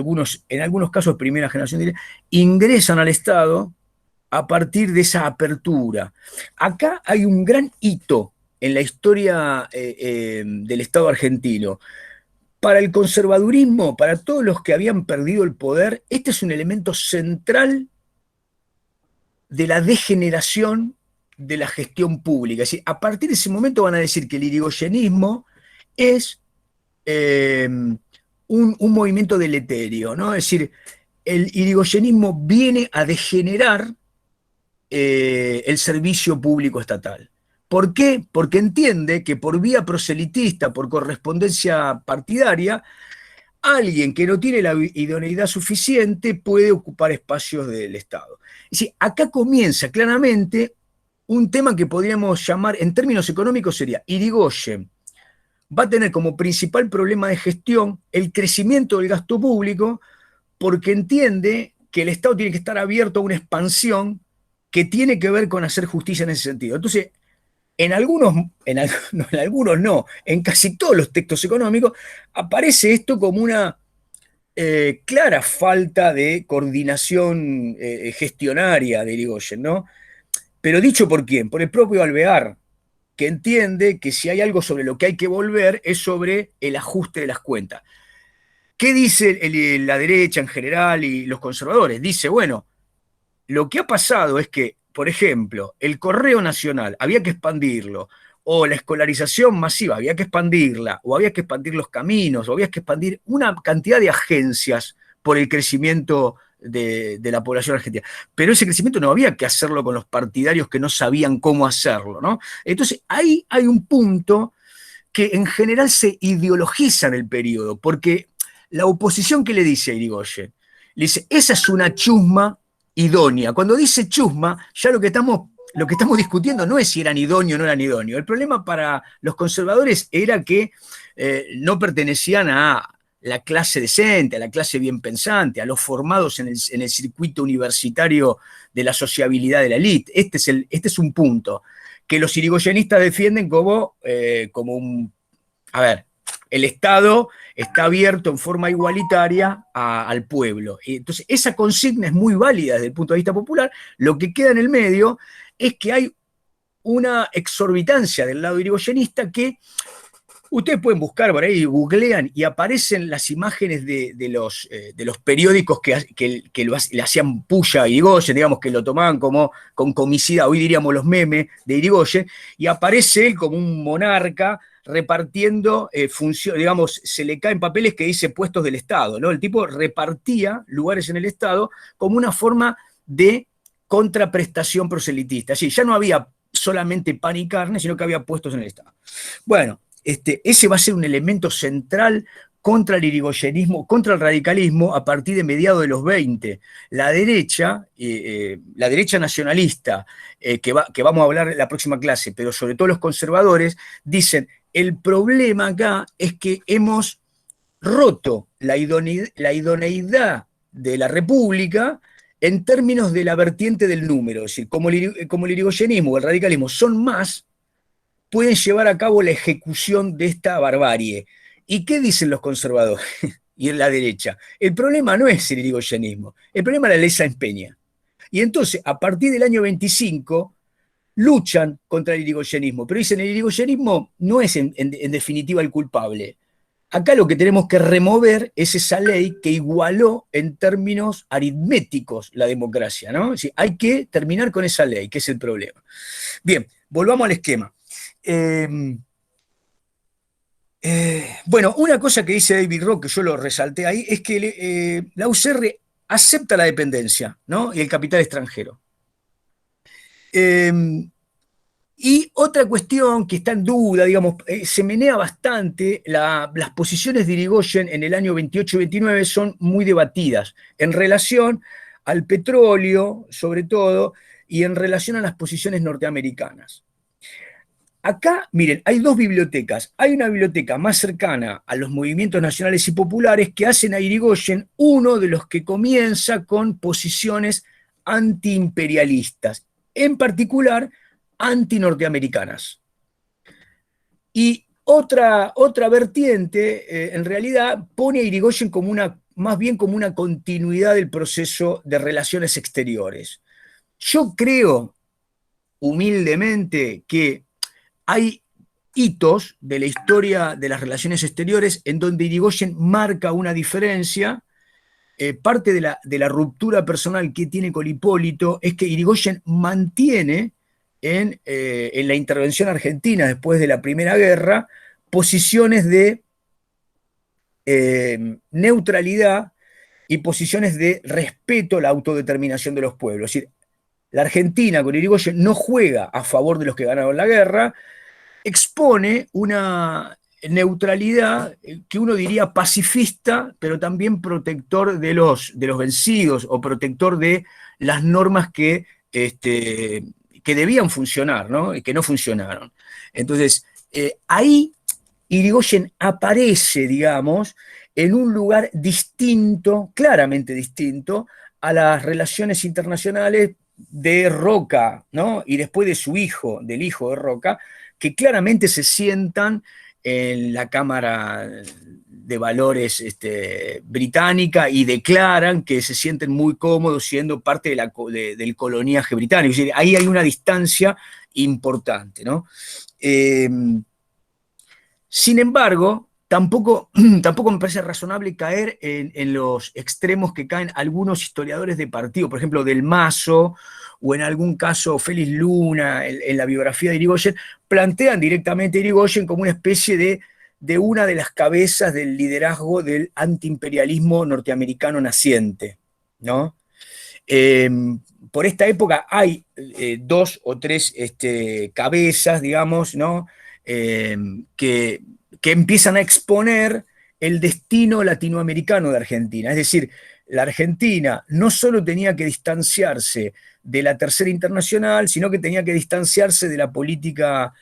algunos casos primera generación, ingresan al Estado a partir de esa apertura. Acá hay un gran hito en la historia del Estado argentino. Para el conservadurismo, para todos los que habían perdido el poder, este es un elemento central de la degeneración de la gestión pública. Es decir, a partir de ese momento van a decir que el irigoyenismo es un movimiento deleterio, ¿no? Es decir, el irigoyenismo viene a degenerar el servicio público estatal. ¿Por qué? Porque entiende que por vía proselitista, por correspondencia partidaria, alguien que no tiene la idoneidad suficiente puede ocupar espacios del Estado. Es decir, acá comienza claramente un tema que podríamos llamar, en términos económicos sería Irigoyen, va a tener como principal problema de gestión el crecimiento del gasto público, porque entiende que el Estado tiene que estar abierto a una expansión que tiene que ver con hacer justicia en ese sentido. Entonces, en algunos no, en casi todos los textos económicos aparece esto como una clara falta de coordinación gestionaria de Irigoyen, ¿no? Pero dicho por quién, por el propio Alvear, que entiende que si hay algo sobre lo que hay que volver es sobre el ajuste de las cuentas. ¿Qué dice la derecha en general y los conservadores? Dice, bueno, lo que ha pasado es que, por ejemplo, el Correo Nacional había que expandirlo, o la escolarización masiva había que expandirla, o había que expandir los caminos, o había que expandir una cantidad de agencias por el crecimiento de la población argentina. Pero ese crecimiento no había que hacerlo con los partidarios que no sabían cómo hacerlo, ¿no? Entonces, ahí hay un punto que en general se ideologiza en el periodo, porque la oposición que le dice a Irigoyen, le dice, esa es una chusma idónea. Cuando dice chusma, ya lo que estamos discutiendo no es si eran idóneos o no eran idóneos. El problema para los conservadores era que no pertenecían a la clase decente, a la clase bien pensante, a los formados en el circuito universitario de la sociabilidad de la élite. Este es un punto que los irigoyenistas defienden como un... A ver, el Estado está abierto en forma igualitaria al pueblo. Entonces, esa consigna es muy válida desde el punto de vista popular. Lo que queda en el medio es que hay una exorbitancia del lado irigoyenista que ustedes pueden buscar por ahí, googlean y aparecen las imágenes de los periódicos que le hacían puya a Irigoyen, digamos que lo tomaban como con comicidad, hoy diríamos los memes de Irigoyen, y aparece él como un monarca repartiendo digamos, se le caen papeles que dice puestos del Estado, ¿no? El tipo repartía lugares en el Estado como una forma de contraprestación proselitista. Así, ya no había solamente pan y carne, sino que había puestos en el Estado. Bueno, ese va a ser un elemento central contra el irigoyenismo, contra el radicalismo a partir de mediados de los 20. La derecha nacionalista, que vamos a hablar en la próxima clase, pero sobre todo los conservadores, dicen, el problema acá es que hemos roto la idoneidad de la República en términos de la vertiente del número. Es decir, como el irigoyenismo o el radicalismo son más, pueden llevar a cabo la ejecución de esta barbarie. ¿Y qué dicen los conservadores y en la derecha? El problema no es el irigoyenismo, el problema es la ley Sáenz Peña. Y entonces, a partir del año 25, luchan contra el irigoyenismo, pero dicen el irigoyenismo no es en definitiva el culpable. Acá lo que tenemos que remover es esa ley que igualó en términos aritméticos la democracia, ¿no? Es decir, hay que terminar con esa ley, que es el problema. Bien, volvamos al esquema. Bueno, una cosa que dice David Rock, que yo lo resalté ahí, es que la UCR acepta la dependencia, ¿no? Y el capital extranjero. Y otra cuestión que está en duda, digamos, se menea bastante, las posiciones de Irigoyen en el año 28 y 29 son muy debatidas en relación al petróleo, sobre todo, y en relación a las posiciones norteamericanas. Acá, miren, hay dos bibliotecas. Hay una biblioteca más cercana a los movimientos nacionales y populares que hacen a Irigoyen uno de los que comienza con posiciones antiimperialistas, en particular antinorteamericanas. Y otra vertiente, en realidad, pone a Irigoyen como más bien como una continuidad del proceso de relaciones exteriores. Yo creo, humildemente, que hay hitos de la historia de las relaciones exteriores en donde Irigoyen marca una diferencia. Parte de la ruptura personal que tiene con Hipólito es que Irigoyen mantiene en la intervención argentina después de la Primera Guerra posiciones de neutralidad y posiciones de respeto a la autodeterminación de los pueblos. Es decir, la Argentina con Irigoyen no juega a favor de los que ganaron la guerra, expone una neutralidad que uno diría pacifista, pero también protector de los vencidos o protector de las normas que debían funcionar, ¿no? Y que no funcionaron. Entonces, ahí Irigoyen aparece, digamos, en un lugar distinto, claramente distinto, a las relaciones internacionales de Roca, ¿no? Y después de su hijo, del hijo de Roca, que claramente se sientan en la Cámara de Valores británica y declaran que se sienten muy cómodos siendo parte del coloniaje británico. Es decir, ahí hay una distancia importante, ¿no? Sin embargo, tampoco me parece razonable caer en los extremos que caen algunos historiadores de partido, por ejemplo, Del Mazo, o en algún caso Félix Luna, en la biografía de Irigoyen, plantean directamente a Irigoyen como una especie de una de las cabezas del liderazgo del antiimperialismo norteamericano naciente, ¿no? Eh, por esta época hay dos o tres cabezas, digamos, ¿no? Eh, que, que empiezan a exponer el destino latinoamericano de Argentina. Es decir, la Argentina no solo tenía que distanciarse de la Tercera Internacional, sino que tenía que distanciarse de la política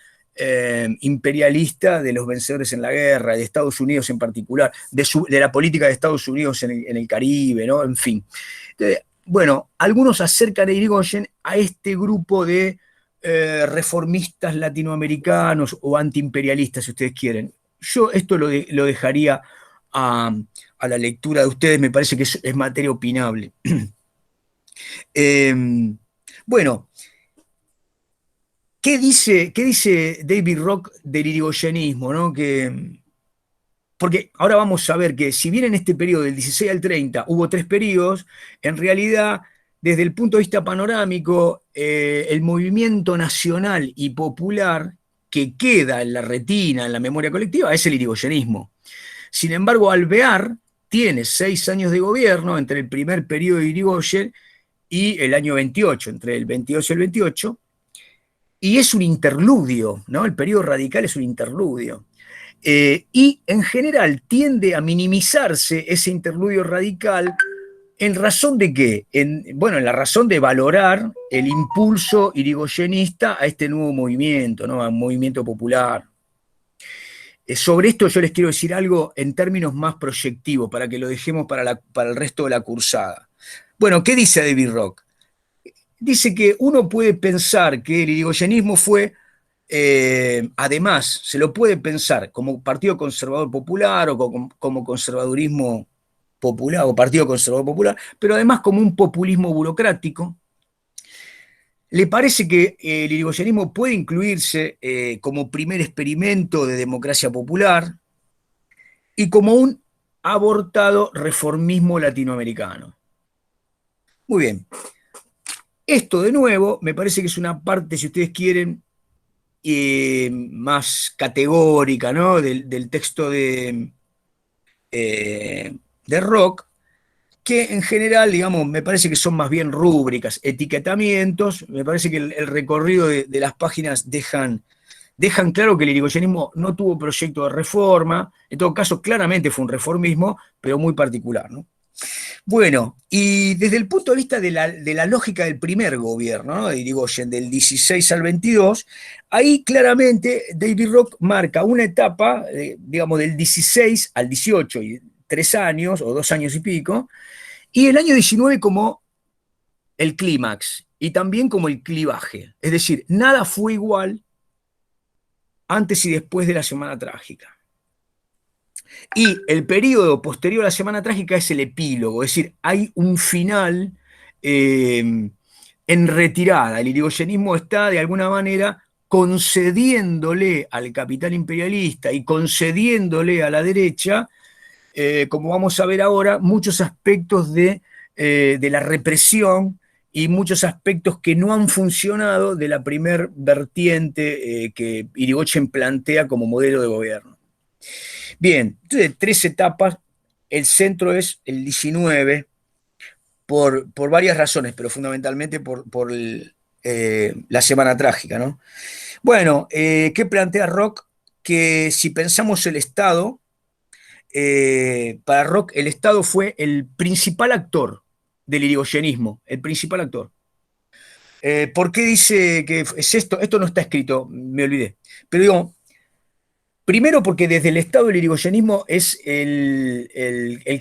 imperialista de los vencedores en la guerra, de Estados Unidos en particular, de la política de Estados Unidos en el Caribe, ¿no? En fin. Entonces, bueno, algunos acercan a Irigoyen a este grupo de reformistas latinoamericanos o antiimperialistas, si ustedes quieren. Yo esto lo dejaría a la lectura de ustedes, me parece que es materia opinable. Bueno, ¿qué dice David Rock del irigoyenismo, ¿no? Porque ahora vamos a ver que si bien en este periodo del 16 al 30 hubo 3 periodos, en realidad, desde el punto de vista panorámico, el movimiento nacional y popular que queda en la retina, en la memoria colectiva, es el irigoyenismo. Sin embargo, Alvear tiene 6 años de gobierno entre el primer periodo de Irigoyen y el año 28, entre el 22 y el 28, y es un interludio, ¿no? El periodo radical es un interludio. Y en general tiende a minimizarse ese interludio radical en razón de qué? Bueno, en la razón de valorar el impulso irigoyenista a este nuevo movimiento, ¿no? A un movimiento popular. Sobre esto yo les quiero decir algo en términos más proyectivos, para que lo dejemos para el resto de la cursada. Bueno, ¿qué dice David Rock? Dice que uno puede pensar que el irigoyenismo fue, además, se lo puede pensar como Partido Conservador Popular o como conservadurismo popular o Partido Conservador Popular, pero además como un populismo burocrático. Le parece que el irigoyenismo puede incluirse como primer experimento de democracia popular y como un abortado reformismo latinoamericano. Muy bien. Esto, de nuevo, me parece que es una parte, si ustedes quieren, más categórica, ¿no? del texto de Rock, que en general, digamos, me parece que son más bien rúbricas, etiquetamientos. Me parece que el recorrido de las páginas dejan claro que el irigoyenismo no tuvo proyecto de reforma. En todo caso, claramente fue un reformismo, pero muy particular, ¿no? Bueno, y desde el punto de vista de la lógica del primer gobierno, ¿no? De Irigoyen, del 16 al 22, ahí claramente David Rock marca una etapa, digamos, del 16 al 18, y 3 años o 2 años y pico, y el año 19 como el clímax y también como el clivaje. Es decir, nada fue igual antes y después de la Semana Trágica. Y el periodo posterior a la Semana Trágica es el epílogo, es decir, hay un final en retirada. El irigoyenismo está, de alguna manera, concediéndole al capital imperialista y concediéndole a la derecha, como vamos a ver ahora, muchos aspectos de la represión y muchos aspectos que no han funcionado de la primer vertiente que Irigoyen plantea como modelo de gobierno. Bien, entonces 3 etapas, el centro es el 19, por varias razones, pero fundamentalmente por la Semana Trágica, ¿no? Bueno, ¿qué plantea Rock? Que si pensamos el Estado, para Rock el Estado fue el principal actor del irigoyenismo, el principal actor. ¿Por qué dice que es esto? Esto no está escrito, me olvidé. Pero digo, Primero porque desde el Estado el irigoyenismo es el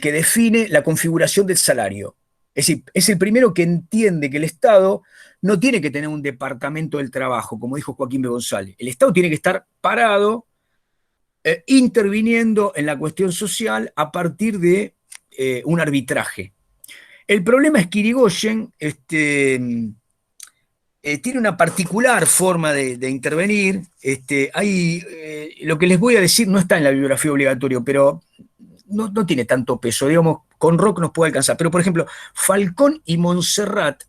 que define la configuración del salario. Es decir, es el primero que entiende que el Estado no tiene que tener un departamento del trabajo, como dijo Joaquín B. González. El Estado tiene que estar parado, interviniendo en la cuestión social a partir de un arbitraje. El problema es que Irigoyen tiene una particular forma de intervenir. Lo que les voy a decir no está en la bibliografía obligatoria, pero no tiene tanto peso. Digamos, con Rock nos puede alcanzar. Pero, por ejemplo, Falcón y Montserrat,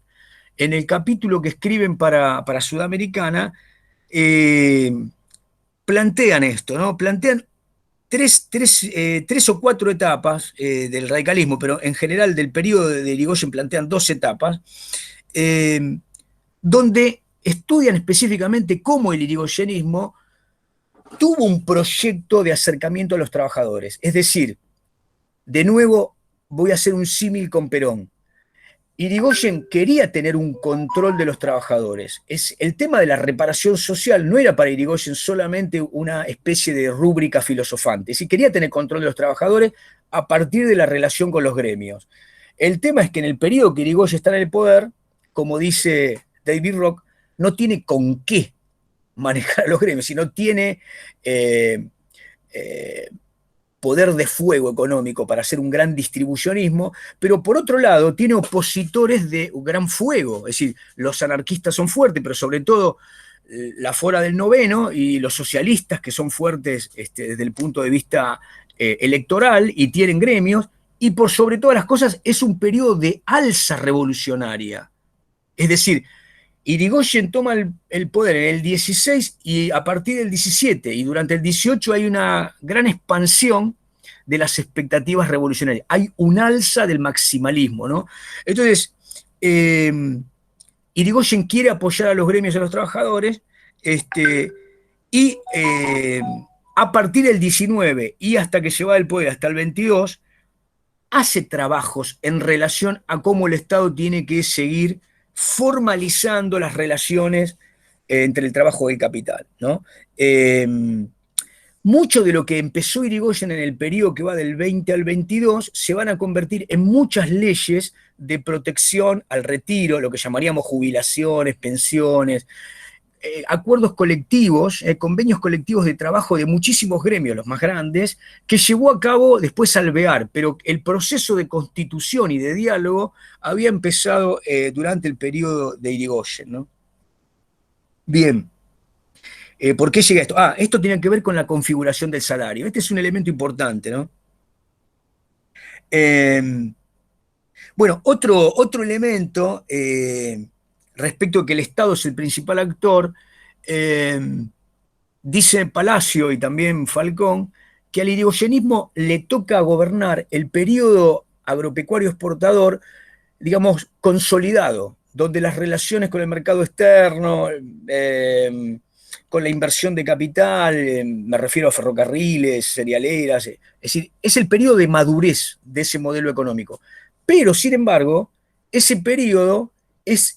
en el capítulo que escriben para Sudamericana, plantean esto, ¿no? Plantean tres o cuatro etapas del radicalismo, pero en general del periodo de Irigoyen plantean 2 etapas, donde estudian específicamente cómo el irigoyenismo tuvo un proyecto de acercamiento a los trabajadores. Es decir, de nuevo voy a hacer un símil con Perón. Irigoyen quería tener un control de los trabajadores. El tema de la reparación social no era para Irigoyen solamente una especie de rúbrica filosofante. Si quería tener control de los trabajadores a partir de la relación con los gremios. El tema es que en el periodo que Irigoyen está en el poder, como dice David Rock, no tiene con qué manejar a los gremios, sino tiene poder de fuego económico para hacer un gran distribucionismo, pero por otro lado tiene opositores de un gran fuego, es decir, los anarquistas son fuertes, pero sobre todo la Fora del Noveno y los socialistas que son fuertes desde el punto de vista electoral y tienen gremios, y por sobre todas las cosas es un periodo de alza revolucionaria. Es decir, Irigoyen toma el poder en el 16 y a partir del 17, y durante el 18 hay una gran expansión de las expectativas revolucionarias. Hay un alza del maximalismo, ¿no? Entonces, Irigoyen quiere apoyar a los gremios y a los trabajadores, y a partir del 19 y hasta que se va del poder, hasta el 22, hace trabajos en relación a cómo el Estado tiene que seguir formalizando las relaciones entre el trabajo y el capital, ¿no? Mucho de lo que empezó Irigoyen en el periodo que va del 20 al 22 se van a convertir en muchas leyes de protección al retiro, lo que llamaríamos jubilaciones, pensiones, acuerdos colectivos, convenios colectivos de trabajo de muchísimos gremios, los más grandes, que llevó a cabo después Alvear, pero el proceso de constitución y de diálogo había empezado durante el periodo de Irigoyen, ¿no? Bien. ¿Por qué llega esto? Esto tiene que ver con la configuración del salario. Este es un elemento importante, ¿no? Bueno, otro elemento respecto a que el Estado es el principal actor, dice Palacio y también Falcón que al irigoyenismo le toca gobernar el periodo agropecuario exportador, digamos, consolidado, donde las relaciones con el mercado externo, con la inversión de capital, me refiero a ferrocarriles, cerealeras, es decir, es el periodo de madurez de ese modelo económico. Pero, sin embargo, ese periodo es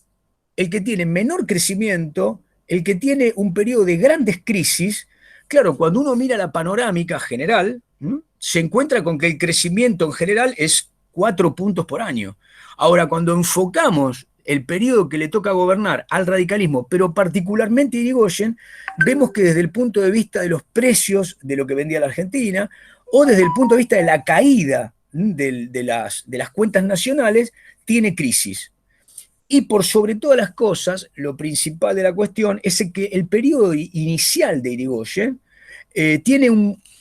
el que tiene menor crecimiento, el que tiene un periodo de grandes crisis. Claro, cuando uno mira la panorámica general, se encuentra con que el crecimiento en general es 4 puntos por año. Ahora, cuando enfocamos el periodo que le toca gobernar al radicalismo, pero particularmente Irigoyen, vemos que desde el punto de vista de los precios de lo que vendía la Argentina, o desde el punto de vista de la caída de las cuentas nacionales, tiene crisis. Y por sobre todas las cosas, lo principal de la cuestión es que el periodo inicial de Irigoyen tiene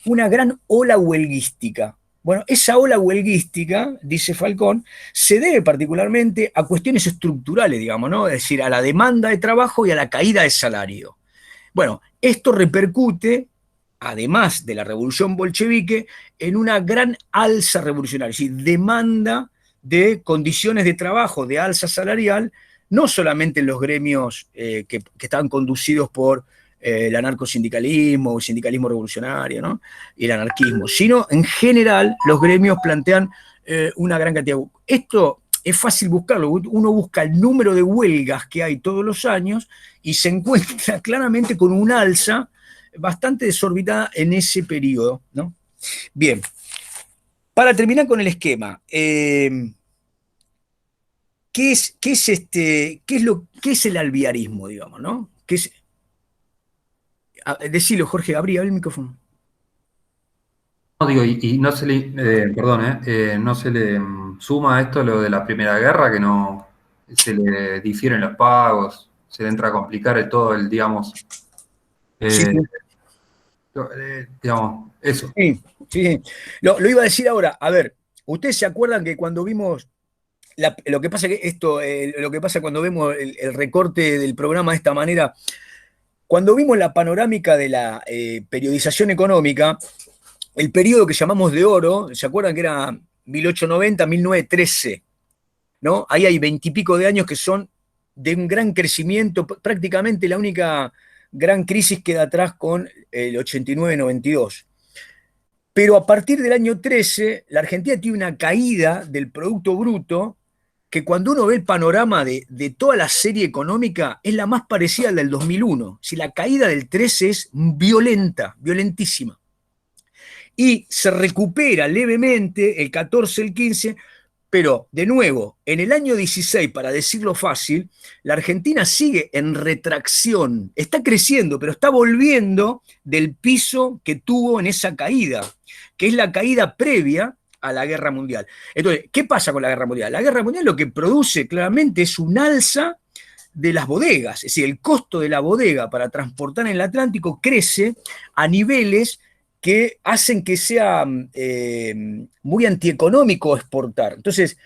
una gran ola huelguística. Bueno, esa ola huelguística, dice Falcón, se debe particularmente a cuestiones estructurales, digamos, ¿no? Es decir, a la demanda de trabajo y a la caída de salario. Bueno, esto repercute, además de la revolución bolchevique, en una gran alza revolucionaria, es decir, demanda de condiciones de trabajo, de alza salarial, no solamente en los gremios que estaban conducidos por el anarcosindicalismo, el sindicalismo revolucionario, ¿no? Y el anarquismo, sino en general los gremios plantean una gran cantidad. Esto es fácil buscarlo, uno busca el número de huelgas que hay todos los años y se encuentra claramente con un alza bastante desorbitada en ese periodo, ¿no? Bien, para terminar con el esquema, ¿qué es el alvearismo, digamos, ¿no? Decilo, Jorge, abrí el micrófono. No, digo, y no se le, perdón, no se le suma a esto lo de la Primera Guerra, que no se le difieren los pagos, se le entra a complicar todo el, digamos, Sí, digamos, eso. sí, sí. Lo iba a decir ahora. A ver, ¿ustedes se acuerdan que cuando vimos lo que pasa que esto, lo que pasa cuando vemos el recorte del programa de esta manera, cuando vimos la panorámica de la periodización económica, el periodo que llamamos de oro, ¿se acuerdan que era 1890, 1913? ¿No? Ahí hay 20 y pico de años que son de un gran crecimiento, prácticamente la única gran crisis queda atrás con el 89-92. Pero a partir del año 13, la Argentina tiene una caída del Producto Bruto que cuando uno ve el panorama de toda la serie económica es la más parecida al del 2001. Si la caída del 13 es violenta, violentísima. Y se recupera levemente el 14, el 15, pero de nuevo, en el año 16, para decirlo fácil, la Argentina sigue en retracción, está creciendo, pero está volviendo del piso que tuvo en esa caída, que es la caída previa a la Guerra Mundial. Entonces, ¿qué pasa con la Guerra Mundial? La Guerra Mundial lo que produce claramente es un alza de las bodegas, es decir, el costo de la bodega para transportar en el Atlántico crece a niveles que hacen que sea muy antieconómico exportar. Entonces,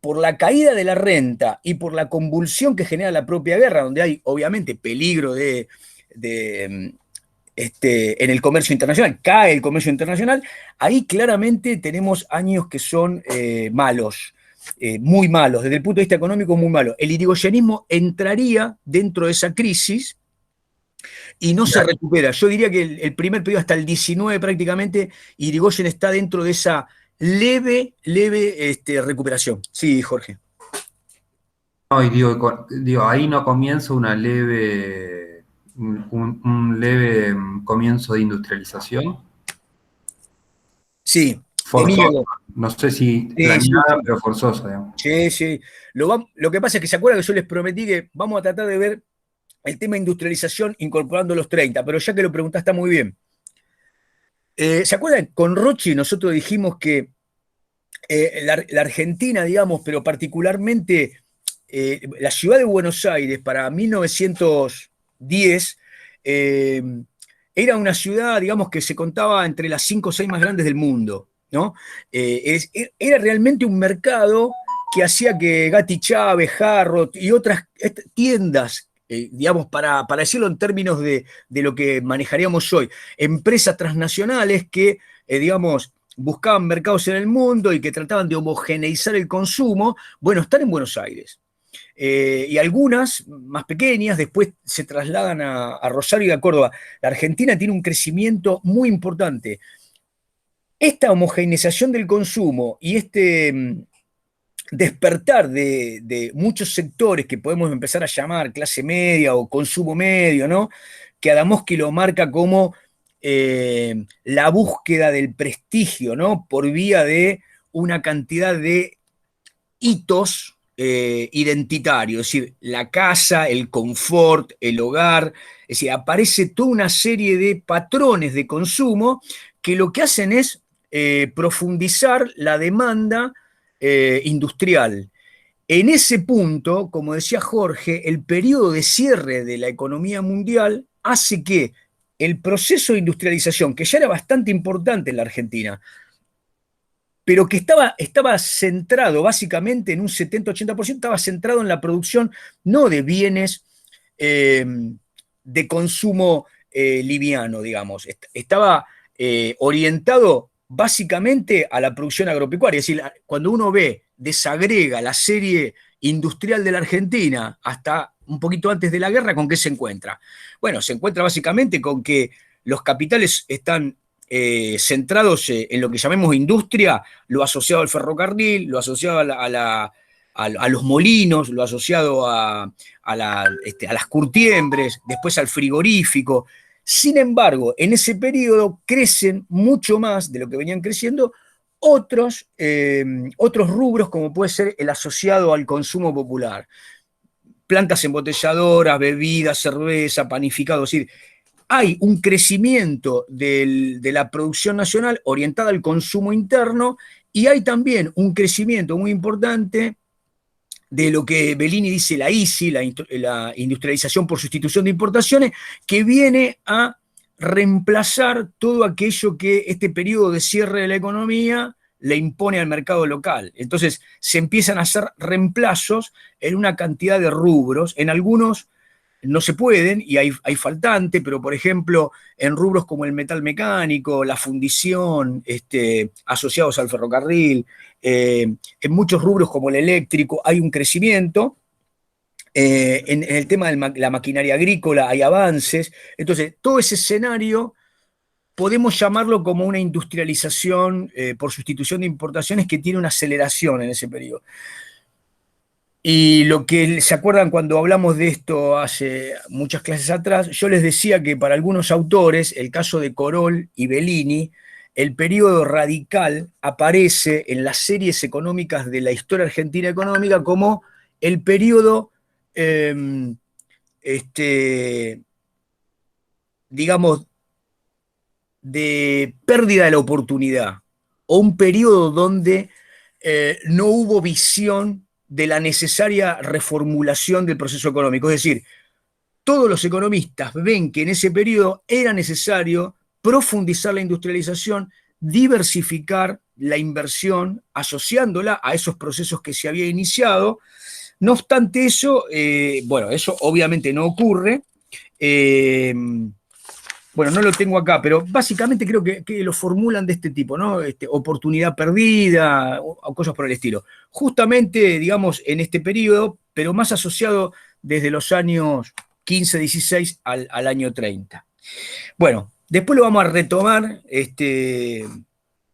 por la caída de la renta y por la convulsión que genera la propia guerra, donde hay obviamente peligro en el comercio internacional, cae el comercio internacional, ahí claramente tenemos años que son malos, muy malos, desde el punto de vista económico muy malos. El irigoyenismo entraría dentro de esa crisis y no se recupera. Yo diría que el primer periodo hasta el 19 prácticamente, Irigoyen está dentro de esa leve recuperación. Sí, Jorge. No, y digo, ahí no comienza una leve, un leve comienzo de industrialización. Sí. Forzosa. Emilio. No sé si Sí, planeada, sí. pero forzosa, digamos. Sí, sí. Lo que pasa es que se acuerdan que yo les prometí que vamos a tratar de ver el tema de industrialización incorporando los 30, pero ya que lo preguntaste está muy bien. ¿Se acuerdan? Con Rochi nosotros dijimos que la Argentina, digamos, pero particularmente la ciudad de Buenos Aires para 1910 era una ciudad, digamos, que se contaba entre las 5 o 6 más grandes del mundo, ¿no? Era realmente un mercado que hacía que Gatti Chávez, Harrod y otras tiendas, digamos, para decirlo en términos de lo que manejaríamos hoy, empresas transnacionales que, digamos, buscaban mercados en el mundo y que trataban de homogeneizar el consumo, bueno, están en Buenos Aires. Y algunas más pequeñas después se trasladan a Rosario y a Córdoba. La Argentina tiene un crecimiento muy importante. Esta homogeneización del consumo y despertar de muchos sectores que podemos empezar a llamar clase media o consumo medio, ¿no? Que Adamowski lo marca como la búsqueda del prestigio, ¿no? Por vía de una cantidad de hitos identitarios, es decir, la casa, el confort, el hogar, es decir, aparece toda una serie de patrones de consumo que lo que hacen es profundizar la demanda industrial. En ese punto, como decía Jorge, el periodo de cierre de la economía mundial hace que el proceso de industrialización, que ya era bastante importante en la Argentina, pero que estaba centrado básicamente en un 70-80%, estaba centrado en la producción no de bienes de consumo liviano, digamos, estaba orientado básicamente a la producción agropecuaria. Es decir, cuando uno desagrega la serie industrial de la Argentina hasta un poquito antes de la guerra, ¿con qué se encuentra? Bueno, se encuentra básicamente con que los capitales están centrados en lo que llamemos industria, lo asociado al ferrocarril, lo asociado a los molinos, lo asociado a las curtiembres, después al frigorífico. Sin embargo, en ese periodo crecen mucho más de lo que venían creciendo otros rubros, como puede ser el asociado al consumo popular. Plantas embotelladoras, bebidas, cerveza, panificado. Es decir, hay un crecimiento de la producción nacional orientada al consumo interno y hay también un crecimiento muy importante de lo que Bellini dice la ISI, la industrialización por sustitución de importaciones, que viene a reemplazar todo aquello que este periodo de cierre de la economía le impone al mercado local. Entonces se empiezan a hacer reemplazos en una cantidad de rubros, en algunos no se pueden y hay faltante, pero por ejemplo en rubros como el metal mecánico, la fundición, asociados al ferrocarril, en muchos rubros como el eléctrico hay un crecimiento. En el tema de la maquinaria agrícola hay avances. Entonces, todo ese escenario podemos llamarlo como una industrialización por sustitución de importaciones que tiene una aceleración en ese periodo. Y lo que se acuerdan cuando hablamos de esto hace muchas clases atrás, yo les decía que para algunos autores, el caso de Corol y Bellini, el periodo radical aparece en las series económicas de la historia argentina económica como el periodo, digamos, de pérdida de la oportunidad, o un periodo donde no hubo visión de la necesaria reformulación del proceso económico. Es decir, todos los economistas ven que en ese periodo era necesario profundizar la industrialización, diversificar la inversión, asociándola a esos procesos que se había iniciado. No obstante eso, bueno, eso obviamente no ocurre. Bueno, no lo tengo acá, pero básicamente creo que lo formulan de este tipo, ¿no? Oportunidad perdida o cosas por el estilo. Justamente, digamos, en este periodo, pero más asociado desde los años 15, 16 al año 30. Bueno, después lo vamos a retomar,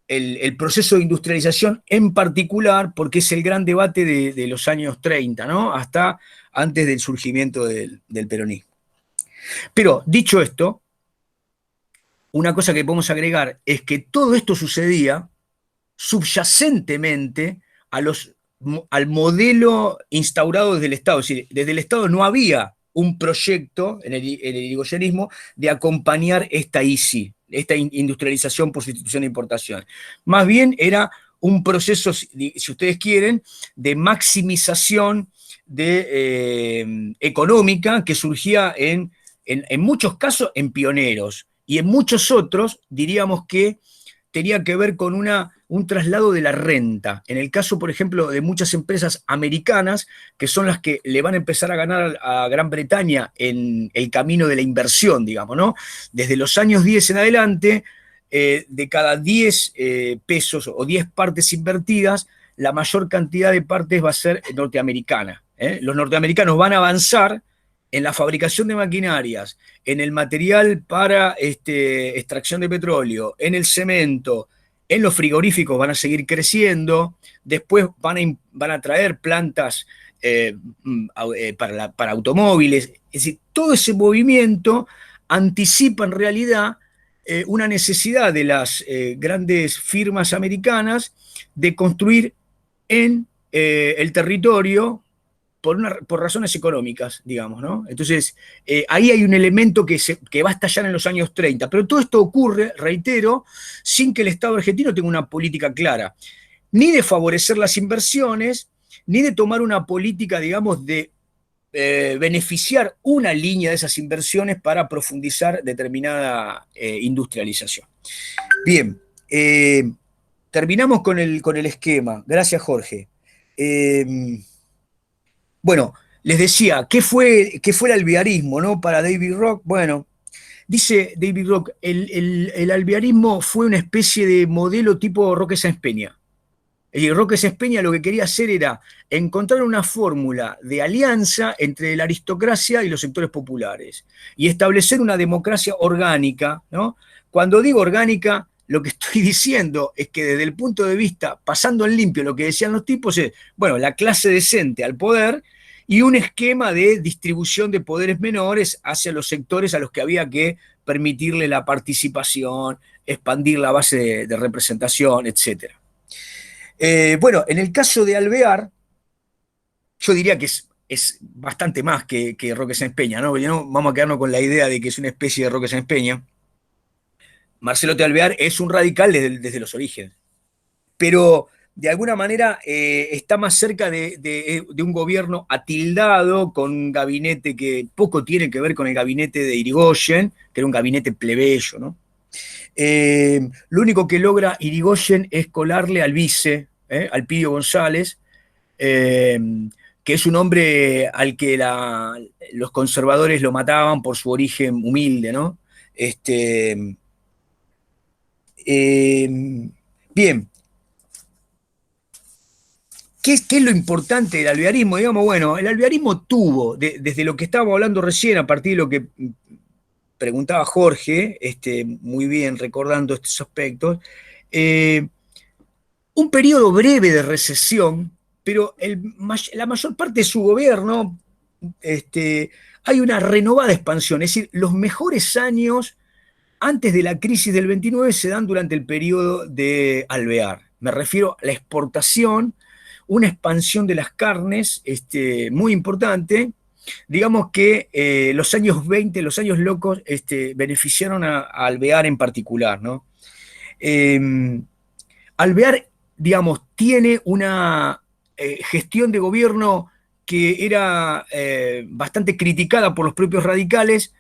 el proceso de industrialización en particular, porque es el gran debate de los años 30, ¿no? Hasta antes del surgimiento del peronismo. Pero, dicho esto, una cosa que podemos agregar es que todo esto sucedía subyacentemente al modelo instaurado desde el Estado. Es decir, desde el Estado no había un proyecto en el irigoyenismo de acompañar esta ISI, esta industrialización por sustitución de importación. Más bien era un proceso, si ustedes quieren, de maximización económica que surgía en muchos casos en pioneros. Y en muchos otros diríamos que tenía que ver con un traslado de la renta. En el caso, por ejemplo, de muchas empresas americanas, que son las que le van a empezar a ganar a Gran Bretaña en el camino de la inversión, digamos, ¿no? Desde los años 10 en adelante, de cada 10 pesos o 10 partes invertidas, la mayor cantidad de partes va a ser norteamericana. Los norteamericanos van a avanzar en la fabricación de maquinarias, en el material para extracción de petróleo, en el cemento, en los frigoríficos van a seguir creciendo, después van a traer plantas para automóviles. Es decir, todo ese movimiento anticipa en realidad una necesidad de las grandes firmas americanas de construir en el territorio por razones económicas, digamos, ¿no? Entonces, ahí hay un elemento que va a estallar en los años 30, pero todo esto ocurre, reitero, sin que el Estado argentino tenga una política clara, ni de favorecer las inversiones, ni de tomar una política, digamos, de beneficiar una línea de esas inversiones para profundizar determinada industrialización. Bien, terminamos con el esquema. Gracias, Jorge. Bueno, les decía, ¿qué fue el alvearismo, ¿no? Para David Rock. Bueno, dice David Rock, el alvearismo fue una especie de modelo tipo Roque Sáenz Peña. Y Roque Sáenz Peña lo que quería hacer era encontrar una fórmula de alianza entre la aristocracia y los sectores populares y establecer una democracia orgánica, ¿no? Cuando digo orgánica, lo que estoy diciendo es que desde el punto de vista, pasando en limpio lo que decían los tipos, es, bueno, la clase decente al poder y un esquema de distribución de poderes menores hacia los sectores a los que había que permitirle la participación, expandir la base de representación, etc. Bueno, en el caso de Alvear, yo diría que es bastante más que Roque Sáenz Peña, ¿no? Porque no vamos a quedarnos con la idea de que es una especie de Roque Sáenz Peña. Marcelo de Alvear es un radical desde los orígenes, pero de alguna manera está más cerca de un gobierno atildado, con un gabinete que poco tiene que ver con el gabinete de Irigoyen, que era un gabinete plebeyo, ¿no? Lo único que logra Irigoyen es colarle al vice, al Pidio González, que es un hombre al que los conservadores lo mataban por su origen humilde, ¿no? Bien. ¿Qué es lo importante del alvearismo? Digamos, bueno, el alvearismo tuvo, desde lo que estábamos hablando recién, a partir de lo que preguntaba Jorge, muy bien recordando estos aspectos, un periodo breve de recesión, pero la mayor parte de su gobierno hay una renovada expansión, es decir, los mejores años antes de la crisis del 29 se dan durante el periodo de Alvear. Me refiero a la exportación, una expansión de las carnes muy importante. Digamos que los años 20, los años locos, beneficiaron a Alvear en particular, ¿no? Alvear, digamos, tiene una gestión de gobierno que era bastante criticada por los propios radicales,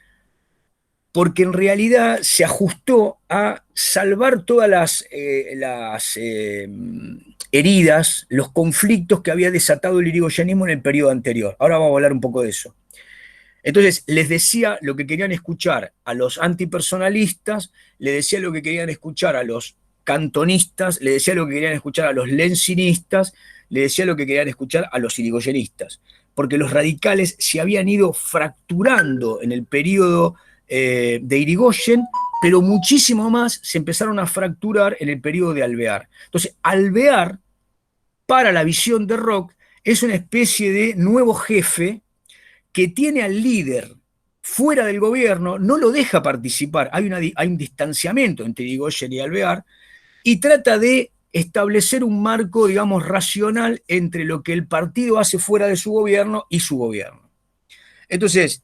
porque en realidad se ajustó a salvar todas las heridas, los conflictos que había desatado el irigoyenismo en el periodo anterior. Ahora vamos a hablar un poco de eso. Entonces, les decía lo que querían escuchar a los antipersonalistas, les decía lo que querían escuchar a los cantonistas, les decía lo que querían escuchar a los lencinistas, les decía lo que querían escuchar a los irigoyenistas, porque los radicales se habían ido fracturando en el periodo de Irigoyen, pero muchísimo más se empezaron a fracturar en el periodo de Alvear. Entonces, Alvear, para la visión de Rock, es una especie de nuevo jefe que tiene al líder fuera del gobierno, no lo deja participar, hay un distanciamiento entre Irigoyen y Alvear, y trata de establecer un marco, digamos, racional entre lo que el partido hace fuera de su gobierno y su gobierno. Entonces,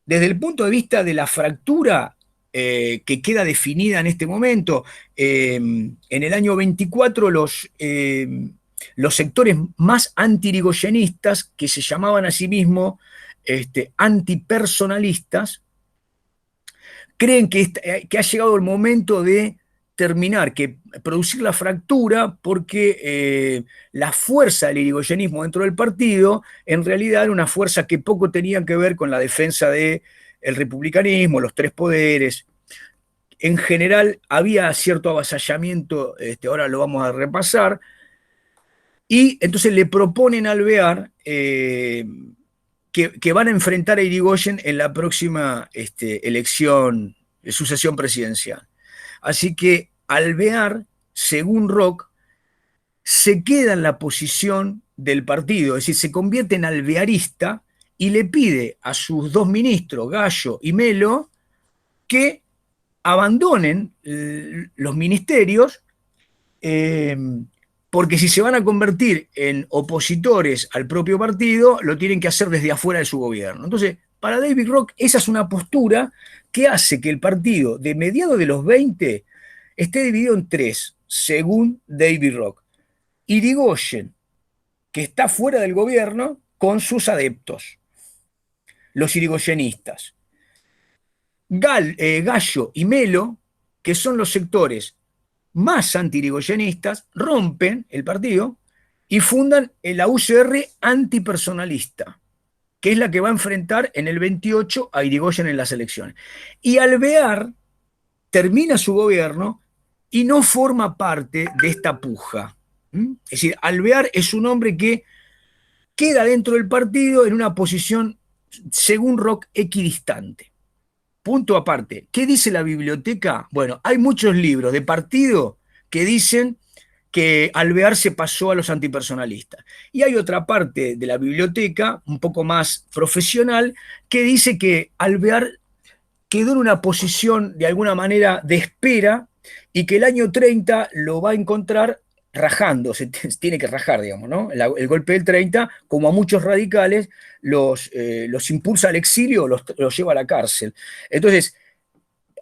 desde el punto de vista de la fractura que queda definida en este momento, en el año 24 los sectores más anti-irigoyenistas, que se llamaban a sí mismos antipersonalistas, creen que ha llegado el momento de terminar, que producir la fractura, porque la fuerza del irigoyenismo dentro del partido en realidad era una fuerza que poco tenía que ver con la defensa del republicanismo, los tres poderes. En general había cierto avasallamiento, ahora lo vamos a repasar, y entonces le proponen a Alvear que van a enfrentar a Irigoyen en la próxima elección, sucesión presidencial. Así que Alvear, según Rock, se queda en la posición del partido, es decir, se convierte en alvearista y le pide a sus dos ministros, Gallo y Melo, que abandonen los ministerios, porque si se van a convertir en opositores al propio partido, lo tienen que hacer desde afuera de su gobierno. Entonces, para David Rock, esa es una postura que hace que el partido de mediados de los 20 esté dividido en tres, según David Rock. Irigoyen, que está fuera del gobierno con sus adeptos, los irigoyenistas. Gallo y Melo, que son los sectores más anti-irigoyenistas, rompen el partido y fundan la UCR antipersonalista, que es la que va a enfrentar en el 28 a Irigoyen en las elecciones. Y Alvear termina su gobierno y no forma parte de esta puja. Es decir, Alvear es un hombre que queda dentro del partido en una posición, según Rock, equidistante. Punto aparte. ¿Qué dice la biblioteca? Bueno, hay muchos libros de partido que dicen que Alvear se pasó a los antipersonalistas. Y hay otra parte de la biblioteca, un poco más profesional, que dice que Alvear quedó en una posición de alguna manera de espera y que el año 30 lo va a encontrar rajando, se tiene que rajar, digamos, ¿no? El golpe del 30, como a muchos radicales, los impulsa al exilio o los lleva a la cárcel. Entonces,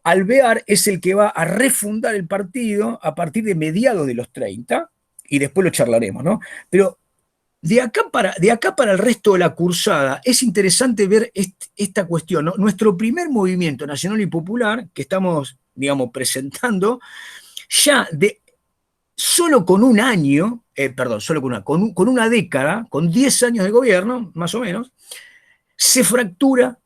Alvear es el que va a refundar el partido a partir de mediados de los 30, y después lo charlaremos, ¿no? Pero de acá para el resto de la cursada es interesante ver esta cuestión, ¿no? Nuestro primer movimiento nacional y popular, que estamos, digamos, presentando, ya solo con un año, con una década, con 10 años de gobierno, más o menos, se fractura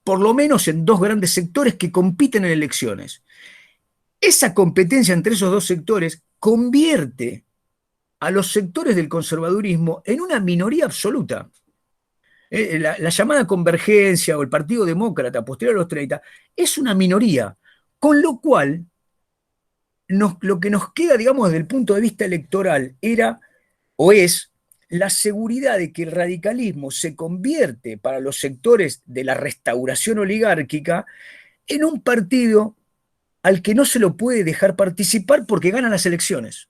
por lo menos en dos grandes sectores que compiten en elecciones. Esa competencia entre esos dos sectores convierte a los sectores del conservadurismo en una minoría absoluta. La llamada convergencia o el Partido Demócrata posterior a los 30 es una minoría, con lo cual lo que nos queda, digamos, desde el punto de vista electoral era o es la seguridad de que el radicalismo se convierte para los sectores de la restauración oligárquica en un partido al que no se lo puede dejar participar porque gana las elecciones,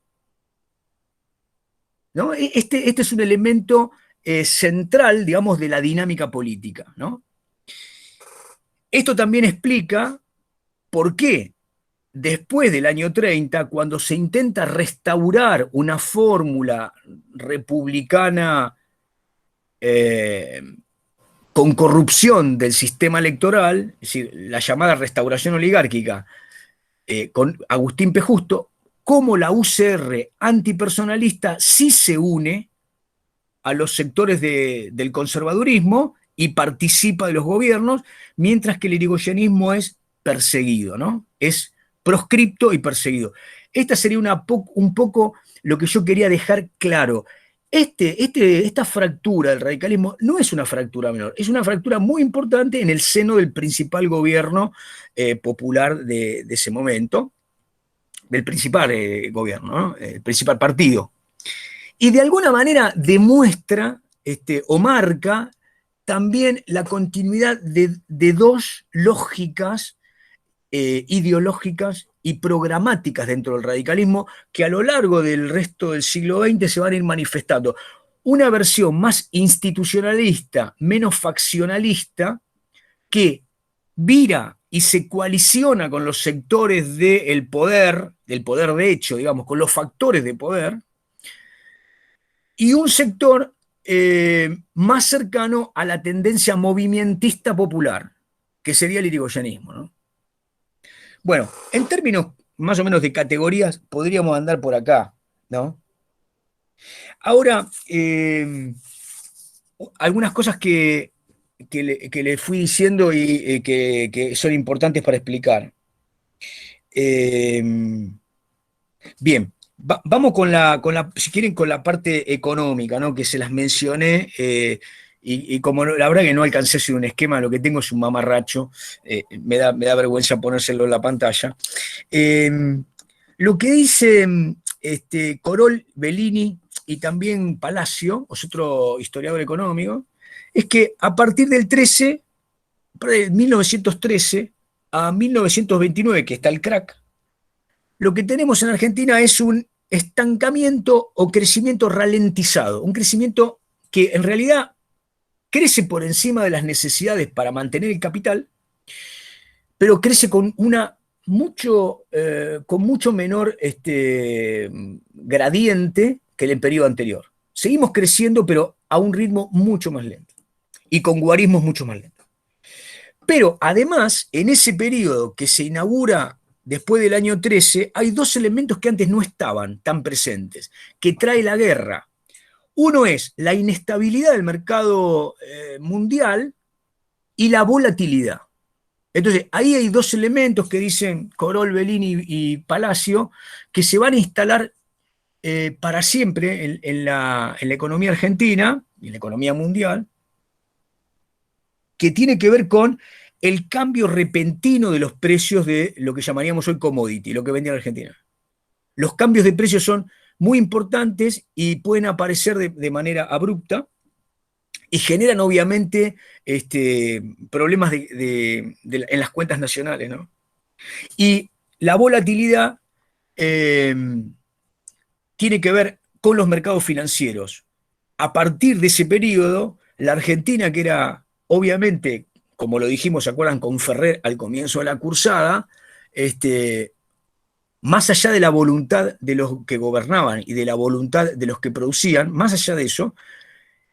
¿no? Este es un elemento central, digamos, de la dinámica política, ¿no? Esto también explica por qué después del año 30, cuando se intenta restaurar una fórmula republicana con corrupción del sistema electoral, es decir, la llamada restauración oligárquica, con Agustín P. Justo, cómo la UCR antipersonalista sí se une a los sectores del conservadurismo y participa de los gobiernos, mientras que el irigoyenismo es perseguido, ¿no? Es proscripto y perseguido. Esta sería un poco lo que yo quería dejar claro. Esta fractura del radicalismo no es una fractura menor, es una fractura muy importante en el seno del principal gobierno popular de ese momento, del principal gobierno, ¿no? El principal partido. Y de alguna manera demuestra o marca también la continuidad de dos lógicas ideológicas y programáticas dentro del radicalismo que a lo largo del resto del siglo XX se van a ir manifestando. Una versión más institucionalista, menos faccionalista, que vira y se coaliciona con los sectores del poder de hecho, digamos, con los factores de poder, y un sector más cercano a la tendencia movimentista popular, que sería el irigoyenismo, ¿no? Bueno, en términos más o menos de categorías, podríamos andar por acá, ¿no? Ahora, algunas cosas que le fui diciendo y que son importantes para explicar. Bien, vamos si quieren, con la parte económica, ¿no? Que se las mencioné, y como la verdad que no alcancé a hacer un esquema, lo que tengo es un mamarracho, me da vergüenza ponérselo en la pantalla. Lo que dice Corol, Bellini y también Palacio, otro historiador económico, es que a partir del 1913 a 1929, que está el crack, lo que tenemos en Argentina es un estancamiento o crecimiento ralentizado, un crecimiento que en realidad crece por encima de las necesidades para mantener el capital, pero crece con mucho menor gradiente que el periodo anterior. Seguimos creciendo, pero a un ritmo mucho más lento y con guarismos mucho más lentos. Pero además, en ese periodo que se inaugura después del año 13, hay dos elementos que antes no estaban tan presentes, que trae la guerra. Uno es la inestabilidad del mercado mundial y la volatilidad. Entonces, ahí hay dos elementos que dicen Corol, Bellini y Palacio, que se van a instalar para siempre en la economía argentina y en la economía mundial, que tiene que ver con el cambio repentino de los precios de lo que llamaríamos hoy commodity, lo que vende en Argentina. Los cambios de precios son muy importantes y pueden aparecer de manera abrupta, y generan obviamente problemas en las cuentas nacionales, ¿no? Y la volatilidad tiene que ver con los mercados financieros. A partir de ese periodo, la Argentina, que era obviamente, como lo dijimos, ¿se acuerdan? Con Ferrer al comienzo de la cursada, más allá de la voluntad de los que gobernaban y de la voluntad de los que producían, más allá de eso,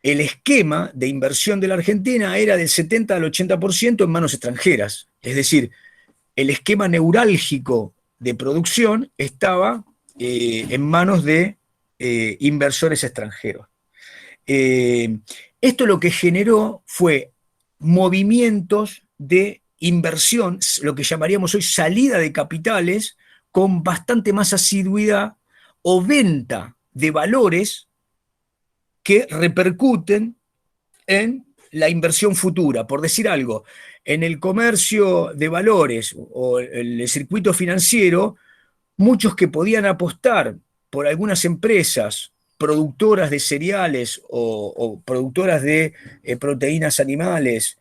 el esquema de inversión de la Argentina era del 70 al 80% en manos extranjeras. Es decir, el esquema neurálgico de producción estaba en manos de inversores extranjeros. Esto lo que generó fue movimientos de inversión, lo que llamaríamos hoy salida de capitales, con bastante más asiduidad, o venta de valores que repercuten en la inversión futura. Por decir algo, en el comercio de valores o el circuito financiero, muchos que podían apostar por algunas empresas productoras de cereales o productoras de proteínas animales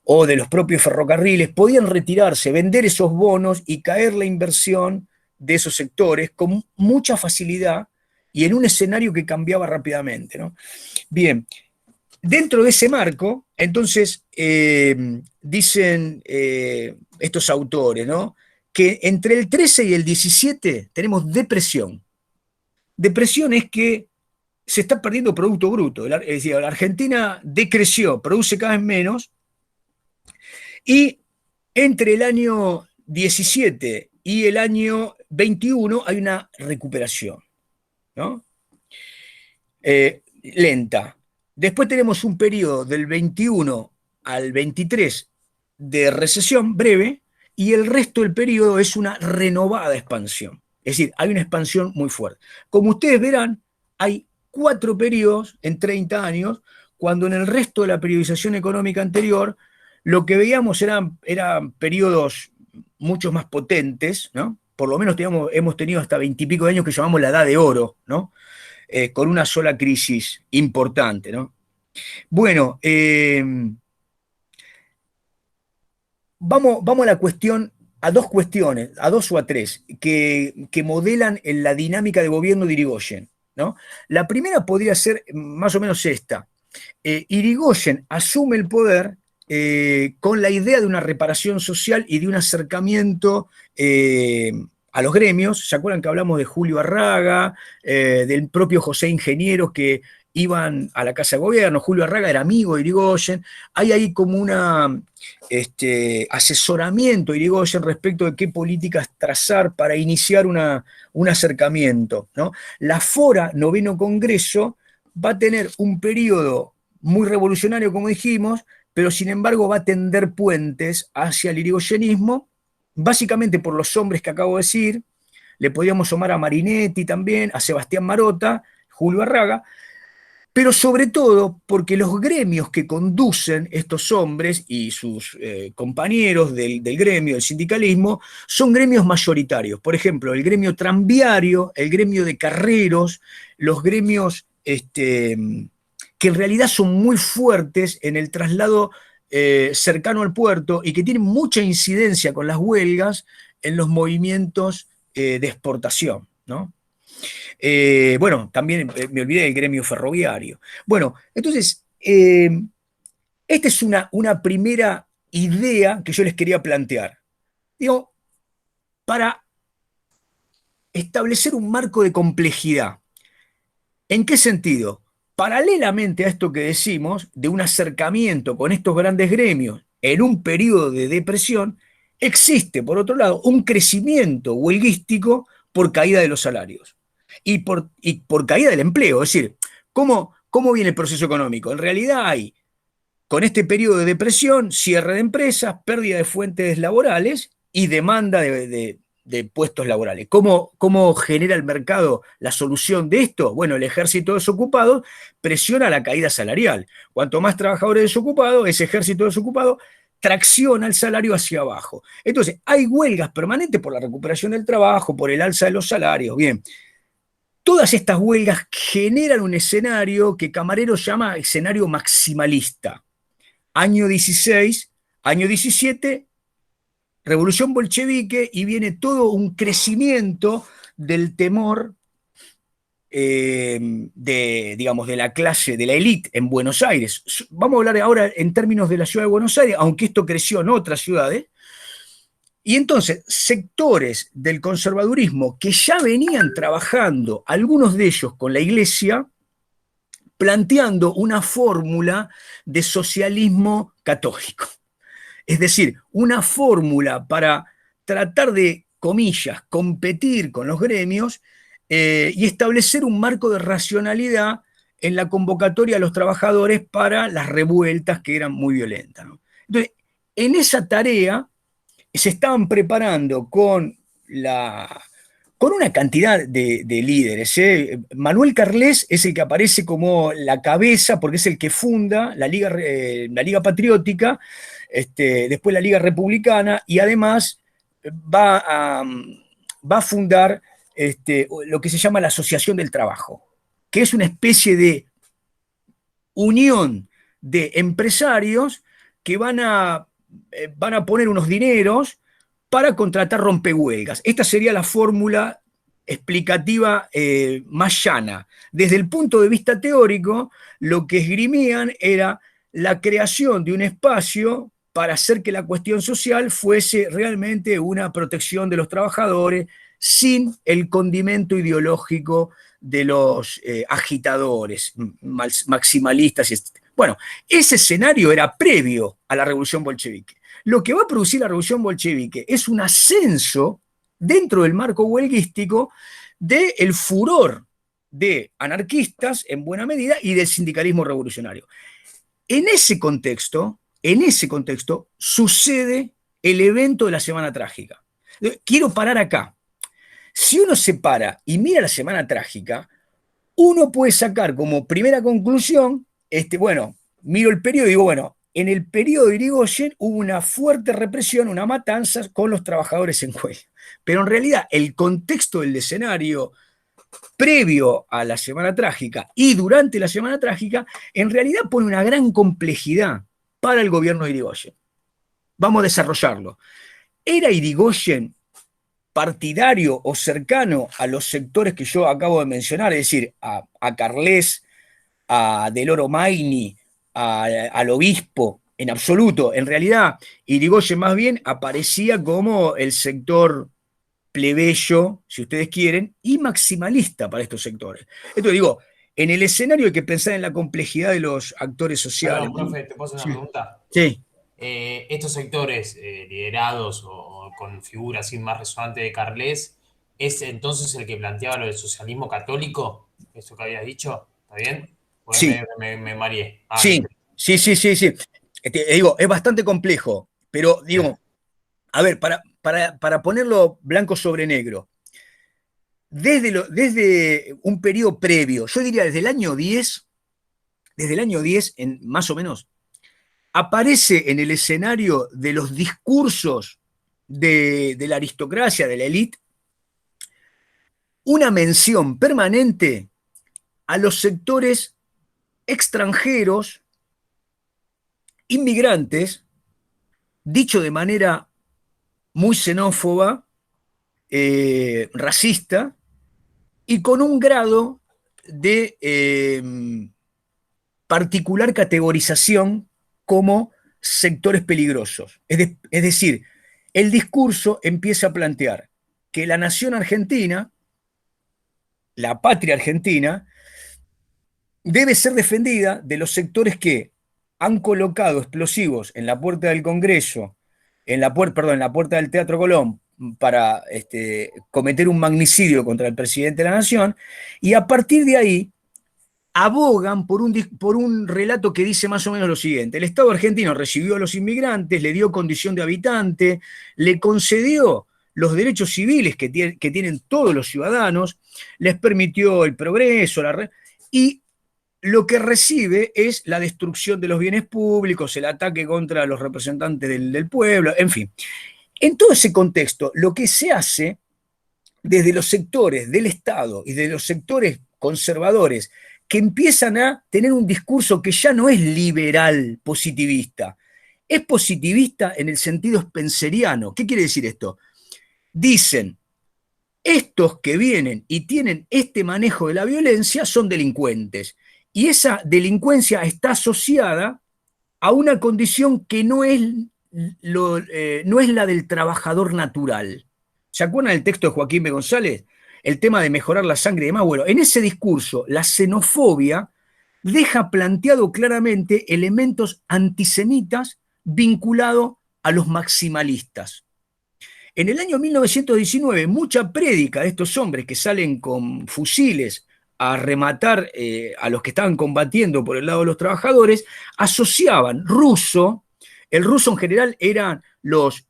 o de los propios ferrocarriles, podían retirarse, vender esos bonos y caer la inversión de esos sectores con mucha facilidad y en un escenario que cambiaba rápidamente, ¿no? Bien, dentro de ese marco, entonces, dicen estos autores, ¿no?, que entre el 13 y el 17 tenemos depresión. Depresión es que se está perdiendo Producto Bruto, es decir, la Argentina decreció, produce cada vez menos, y entre el año 17 y el año 21 hay una recuperación, ¿no? Lenta. Después tenemos un periodo del 21 al 23 de recesión breve, y el resto del periodo es una renovada expansión. Es decir, hay una expansión muy fuerte. Como ustedes verán, hay 4 periodos en 30 años, cuando en el resto de la periodización económica anterior lo que veíamos eran periodos mucho más potentes, ¿no? Por lo menos hemos tenido hasta 20 y pico de años que llamamos la edad de oro, ¿no? Con una sola crisis importante, ¿no? Bueno, vamos a la cuestión, a dos cuestiones, a dos o a tres, que modelan la dinámica de gobierno de Irigoyen, ¿no? La primera podría ser más o menos esta. Irigoyen asume el poder con la idea de una reparación social y de un acercamiento a los gremios. ¿Se acuerdan que hablamos de Julio Arraga, del propio José Ingeniero, que iban a la Casa de Gobierno? Julio Arraga era amigo de Irigoyen. Hay ahí como un asesoramiento de Irigoyen respecto de qué políticas trazar para iniciar un acercamiento, ¿no? La Fora, noveno Congreso, va a tener un periodo muy revolucionario, como dijimos, pero sin embargo va a tender puentes hacia el irigoyenismo, básicamente por los hombres que acabo de decir. Le podríamos sumar a Marinetti también, a Sebastián Marota, Julio Arraga, pero sobre todo porque los gremios que conducen estos hombres y sus compañeros del gremio, del sindicalismo, son gremios mayoritarios. Por ejemplo, el gremio tranviario, el gremio de carreros, los gremios que en realidad son muy fuertes en el traslado cercano al puerto y que tienen mucha incidencia con las huelgas en los movimientos de exportación, ¿no? Bueno, también me olvidé del gremio ferroviario. Bueno, entonces, esta es una primera idea que yo les quería plantear. Digo, para establecer un marco de complejidad. ¿En qué sentido? Paralelamente a esto que decimos, de un acercamiento con estos grandes gremios en un periodo de depresión, existe, por otro lado, un crecimiento huelguístico por caída de los salarios y por caída del empleo. Es decir, ¿cómo viene el proceso económico? En realidad hay, con este periodo de depresión, cierre de empresas, pérdida de fuentes laborales y demanda de puestos laborales. ¿Cómo genera el mercado la solución de esto? Bueno, el ejército desocupado presiona la caída salarial. Cuanto más trabajadores desocupados, ese ejército desocupado tracciona el salario hacia abajo. Entonces, hay huelgas permanentes por la recuperación del trabajo, por el alza de los salarios. Bien, Todas estas huelgas generan un escenario que Camarero llama escenario maximalista. Año 16, año 17, revolución bolchevique, y viene todo un crecimiento del temor digamos, de la clase, de la élite en Buenos Aires. Vamos a hablar ahora en términos de la ciudad de Buenos Aires, aunque esto creció en otras ciudades. Y entonces, sectores del conservadurismo que ya venían trabajando, algunos de ellos con la Iglesia, planteando una fórmula de socialismo católico. Es decir, una fórmula para tratar de, comillas, competir con los gremios y establecer un marco de racionalidad en la convocatoria a los trabajadores para las revueltas que eran muy violentas, ¿no? Entonces, en esa tarea se estaban preparando con una cantidad de líderes. Manuel Carles es el que aparece como la cabeza, porque es el que funda la Liga Patriótica, después la Liga Republicana, y además va a fundar lo que se llama la Asociación del Trabajo, que es una especie de unión de empresarios que van a poner unos dineros para contratar rompehuelgas. Esta sería la fórmula explicativa más llana. Desde el punto de vista teórico, lo que esgrimían era la creación de un espacio para hacer que la cuestión social fuese realmente una protección de los trabajadores sin el condimento ideológico de los agitadores maximalistas. Bueno, ese escenario era previo a la revolución bolchevique. Lo que va a producir la revolución bolchevique es un ascenso dentro del marco huelguístico del furor de anarquistas, en buena medida, y del sindicalismo revolucionario. En ese contexto sucede el evento de la Semana Trágica. Quiero parar acá. Si uno se para y mira la Semana Trágica, uno puede sacar como primera conclusión, miro el periodo y digo, bueno, en el periodo de Irigoyen hubo una fuerte represión, una matanza con los trabajadores en huelga. Pero en realidad el contexto del escenario previo a la Semana Trágica y durante la Semana Trágica, en realidad pone una gran complejidad para el gobierno de Irigoyen. Vamos a desarrollarlo. ¿Era Irigoyen partidario o cercano a los sectores que yo acabo de mencionar? Es decir, a Carles, a Del Oro Maini, al obispo, en absoluto. En realidad, Irigoyen más bien aparecía como el sector plebeyo, si ustedes quieren, y maximalista para estos sectores. Entonces digo, en el escenario hay que pensar en la complejidad de los actores sociales. Perdón, profe, ¿te puedo hacer una pregunta? Sí. Estos sectores liderados o con figuras así más resonantes de Carles, ¿es entonces el que planteaba lo del socialismo católico? ¿Eso que habías dicho? ¿Está bien? Pues sí. Me mareé. Sí. Digo, es bastante complejo, pero digo, a ver, para ponerlo blanco sobre negro, desde un periodo previo, yo diría desde el año 10, más o menos, aparece en el escenario de los discursos de la aristocracia, de la élite, una mención permanente a los sectores extranjeros, inmigrantes, dicho de manera muy xenófoba, racista, y con un grado de particular categorización como sectores peligrosos. Es decir, el discurso empieza a plantear que la nación argentina, la patria argentina, debe ser defendida de los sectores que han colocado explosivos en la puerta del Congreso, en la puerta del Teatro Colón, para cometer un magnicidio contra el presidente de la Nación, y a partir de ahí abogan por un relato que dice más o menos lo siguiente: el Estado argentino recibió a los inmigrantes, le dio condición de habitante, le concedió los derechos civiles que tienen todos los ciudadanos, les permitió el progreso, y lo que recibe es la destrucción de los bienes públicos, el ataque contra los representantes del pueblo, en fin. En todo ese contexto, lo que se hace desde los sectores del Estado y de los sectores conservadores que empiezan a tener un discurso que ya no es liberal positivista, es positivista en el sentido spenceriano. ¿Qué quiere decir esto? Dicen, estos que vienen y tienen este manejo de la violencia son delincuentes, y esa delincuencia está asociada a una condición que no es la del trabajador natural. ¿Se acuerdan del texto de Joaquín B. González? El tema de mejorar la sangre y demás. Bueno, en ese discurso, la xenofobia deja planteado claramente elementos antisemitas vinculados a los maximalistas. En el año 1919, mucha prédica de estos hombres que salen con fusiles a rematar a los que estaban combatiendo por el lado de los trabajadores, asociaban ruso, el ruso en general eran los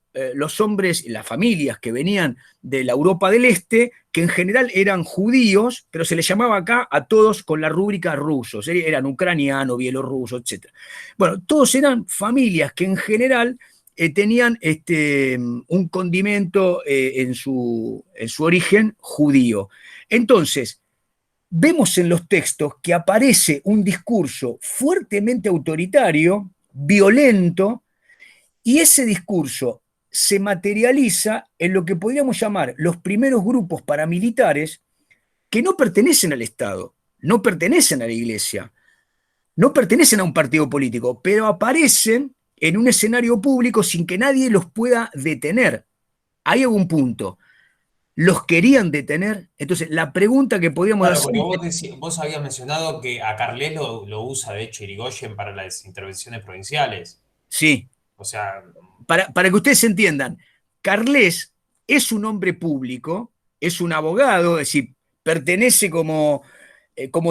hombres, las familias que venían de la Europa del Este, que en general eran judíos, pero se les llamaba acá a todos con la rúbrica rusos, eran ucranianos, bielorrusos, etc. Bueno, todos eran familias que en general tenían un condimento en su origen judío. Entonces, vemos en los textos que aparece un discurso fuertemente autoritario, violento, y ese discurso se materializa en lo que podríamos llamar los primeros grupos paramilitares que no pertenecen al Estado, no pertenecen a la Iglesia, no pertenecen a un partido político, pero aparecen en un escenario público sin que nadie los pueda detener. Hay algún punto. ¿Los querían detener? Entonces, la pregunta que podríamos Claro, hacer... porque vos habías mencionado que a Carles lo usa, de hecho, Irigoyen para las intervenciones provinciales. Sí. O sea, Para que ustedes entiendan, Carles es un hombre público, es un abogado, es decir, pertenece como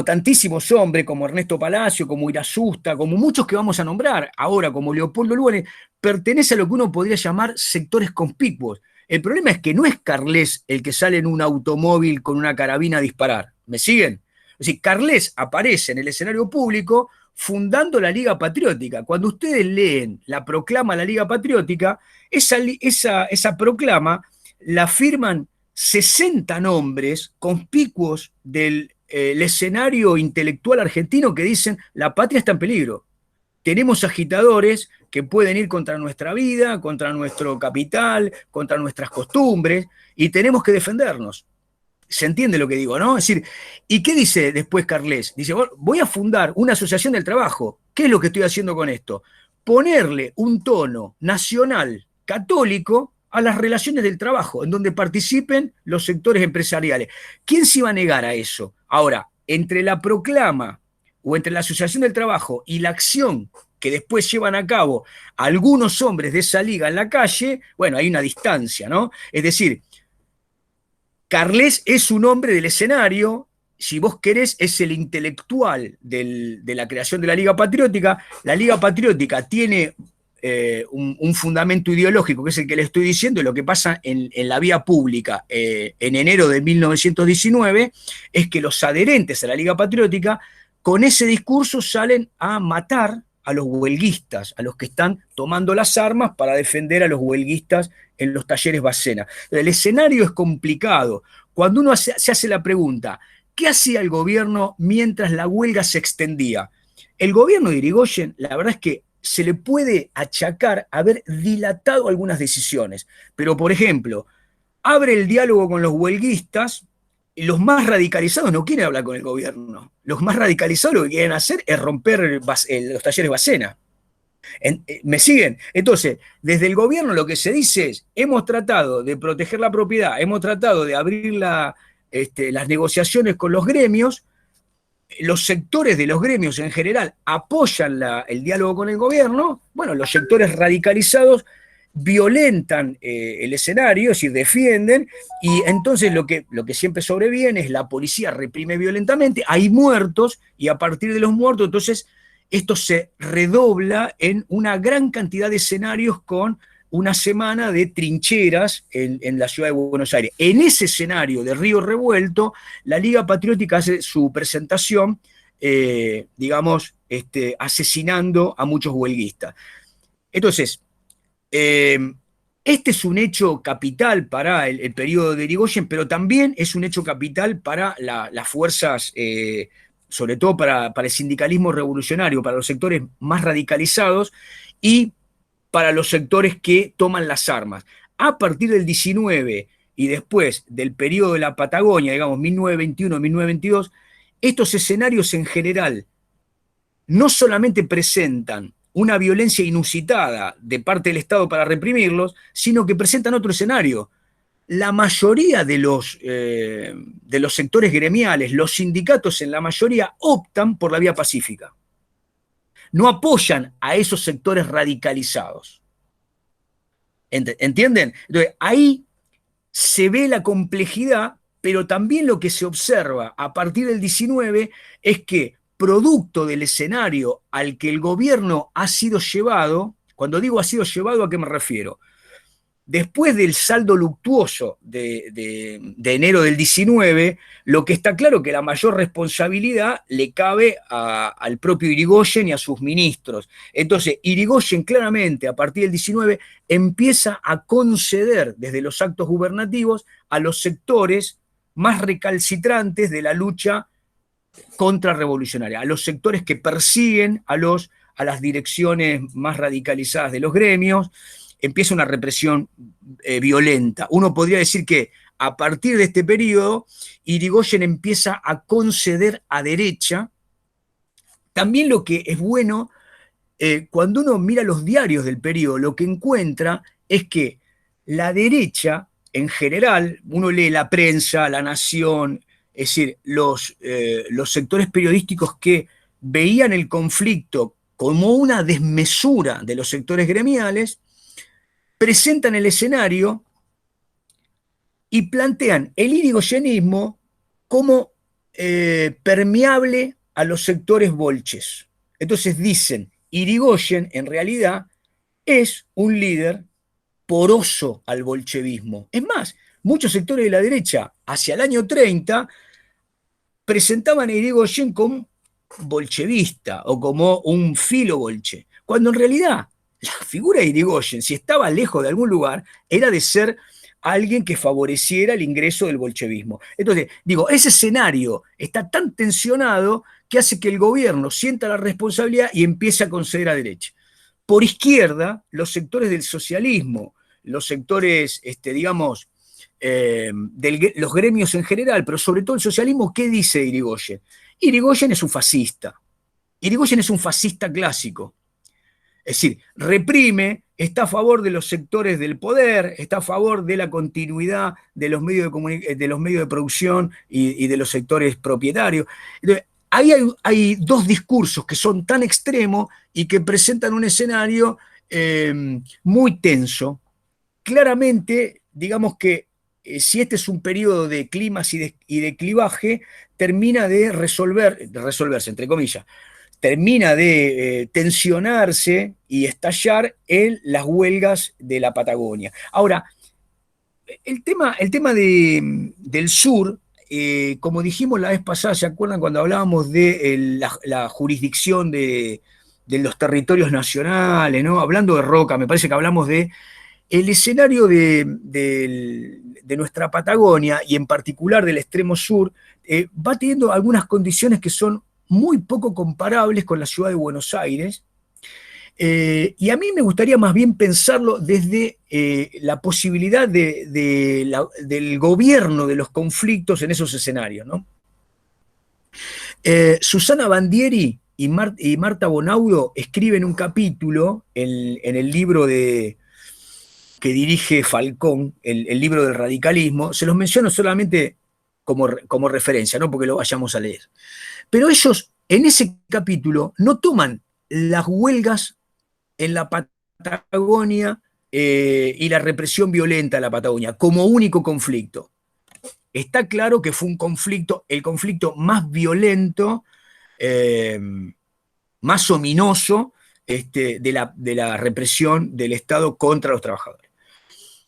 tantísimos hombres, como Ernesto Palacio, como Irasusta, como muchos que vamos a nombrar ahora, como Leopoldo Lugones, pertenece a lo que uno podría llamar sectores conspicuos. El problema es que no es Carles el que sale en un automóvil con una carabina a disparar. ¿Me siguen? Es decir, Carles aparece en el escenario público fundando la Liga Patriótica. Cuando ustedes leen la proclama de la Liga Patriótica, esa proclama la firman 60 nombres conspicuos del el escenario intelectual argentino que dicen la patria está en peligro. Tenemos agitadores que pueden ir contra nuestra vida, contra nuestro capital, contra nuestras costumbres, y tenemos que defendernos. ¿Se entiende lo que digo, no? Es decir, ¿y qué dice después Carles? Dice, voy a fundar una asociación del trabajo. ¿Qué es lo que estoy haciendo con esto? Ponerle un tono nacional católico a las relaciones del trabajo, en donde participen los sectores empresariales. ¿Quién se iba a negar a eso? Ahora, entre la proclama o entre la Asociación del Trabajo y la acción que después llevan a cabo algunos hombres de esa liga en la calle, bueno, hay una distancia, ¿no? Es decir, Carles es un hombre del escenario, si vos querés, es el intelectual de la creación de la Liga Patriótica. La Liga Patriótica tiene un fundamento ideológico, que es el que le estoy diciendo, y lo que pasa en la vía pública en enero de 1919 es que los adherentes a la Liga Patriótica con ese discurso salen a matar a los huelguistas, a los que están tomando las armas para defender a los huelguistas en los talleres Bacena. El escenario es complicado. Cuando uno se hace la pregunta, ¿qué hacía el gobierno mientras la huelga se extendía? El gobierno de Irigoyen, la verdad es que se le puede achacar haber dilatado algunas decisiones, pero por ejemplo, abre el diálogo con los huelguistas, y los más radicalizados no quieren hablar con el gobierno. Los más radicalizados lo que quieren hacer es romper los talleres Bacena. ¿Me siguen? Entonces, desde el gobierno lo que se dice es, hemos tratado de proteger la propiedad, hemos tratado de abrir las negociaciones con los gremios, los sectores de los gremios en general apoyan el diálogo con el gobierno, bueno, los sectores radicalizados violentan el escenario, es decir, defienden, y entonces lo que siempre sobreviene es la policía reprime violentamente, hay muertos, y a partir de los muertos, entonces, esto se redobla en una gran cantidad de escenarios con una semana de trincheras en la ciudad de Buenos Aires. En ese escenario de Río Revuelto, la Liga Patriótica hace su presentación, asesinando a muchos huelguistas. Entonces, Este es un hecho capital para el periodo de Irigoyen, pero también es un hecho capital para las fuerzas, sobre todo para el sindicalismo revolucionario, para los sectores más radicalizados y para los sectores que toman las armas. A partir del 19 y después del periodo de la Patagonia, digamos 1921-1922, estos escenarios en general no solamente presentan una violencia inusitada de parte del Estado para reprimirlos, sino que presentan otro escenario. La mayoría de los sectores gremiales, los sindicatos en la mayoría optan por la vía pacífica. No apoyan a esos sectores radicalizados. ¿Entienden? Entonces, ahí se ve la complejidad, pero también lo que se observa a partir del 19 es que producto del escenario al que el gobierno ha sido llevado, cuando digo ha sido llevado, ¿a qué me refiero? Después del saldo luctuoso de enero del 19, lo que está claro es que la mayor responsabilidad le cabe al propio Irigoyen y a sus ministros. Entonces, Irigoyen claramente, a partir del 19, empieza a conceder desde los actos gubernativos a los sectores más recalcitrantes de la lucha contrarrevolucionaria, a los sectores que persiguen a las direcciones más radicalizadas de los gremios. Empieza una represión violenta. Uno podría decir que a partir de este periodo, Irigoyen empieza a conceder a derecha. También lo que es bueno, cuando uno mira los diarios del periodo, lo que encuentra es que la derecha, en general, uno lee la prensa, La Nación, es decir, los sectores periodísticos que veían el conflicto como una desmesura de los sectores gremiales, presentan el escenario y plantean el irigoyenismo como permeable a los sectores bolches. Entonces dicen, Irigoyen en realidad es un líder poroso al bolchevismo. Es más, muchos sectores de la derecha, hacia el año 30, presentaban a Irigoyen como bolchevista o como un filo bolche, cuando en realidad la figura de Irigoyen, si estaba lejos de algún lugar, era de ser alguien que favoreciera el ingreso del bolchevismo. Entonces, digo, ese escenario está tan tensionado que hace que el gobierno sienta la responsabilidad y empiece a conceder a derecha. Por izquierda, los sectores del socialismo, los sectores, digamos, los gremios en general, pero sobre todo el socialismo, ¿qué dice Irigoyen? Irigoyen es un fascista. Irigoyen es un fascista clásico. Es decir, reprime, está a favor de los sectores del poder, está a favor de la continuidad de los medios de producción y de los sectores propietarios. Entonces, ahí hay dos discursos que son tan extremos y que presentan un escenario muy tenso. Claramente, digamos que si este es un periodo de climas y de clivaje, termina de resolverse, entre comillas, termina de tensionarse y estallar en las huelgas de la Patagonia. Ahora, el tema del sur, como dijimos la vez pasada, ¿se acuerdan cuando hablábamos de la jurisdicción de los territorios nacionales, ¿no? Hablando de Roca, me parece que hablamos de el escenario de nuestra Patagonia y en particular del extremo sur, va teniendo algunas condiciones que son muy poco comparables con la ciudad de Buenos Aires, y a mí me gustaría más bien pensarlo desde la posibilidad del gobierno de los conflictos en esos escenarios, ¿no? Susana Bandieri y Marta Bonaudo escriben un capítulo en el libro que dirige Falcón, el libro del radicalismo. Se los menciono solamente como referencia, no porque lo vayamos a leer. Pero ellos en ese capítulo no toman las huelgas en la Patagonia y la represión violenta de la Patagonia como único conflicto. Está claro que fue el conflicto más violento, más ominoso de la represión del Estado contra los trabajadores.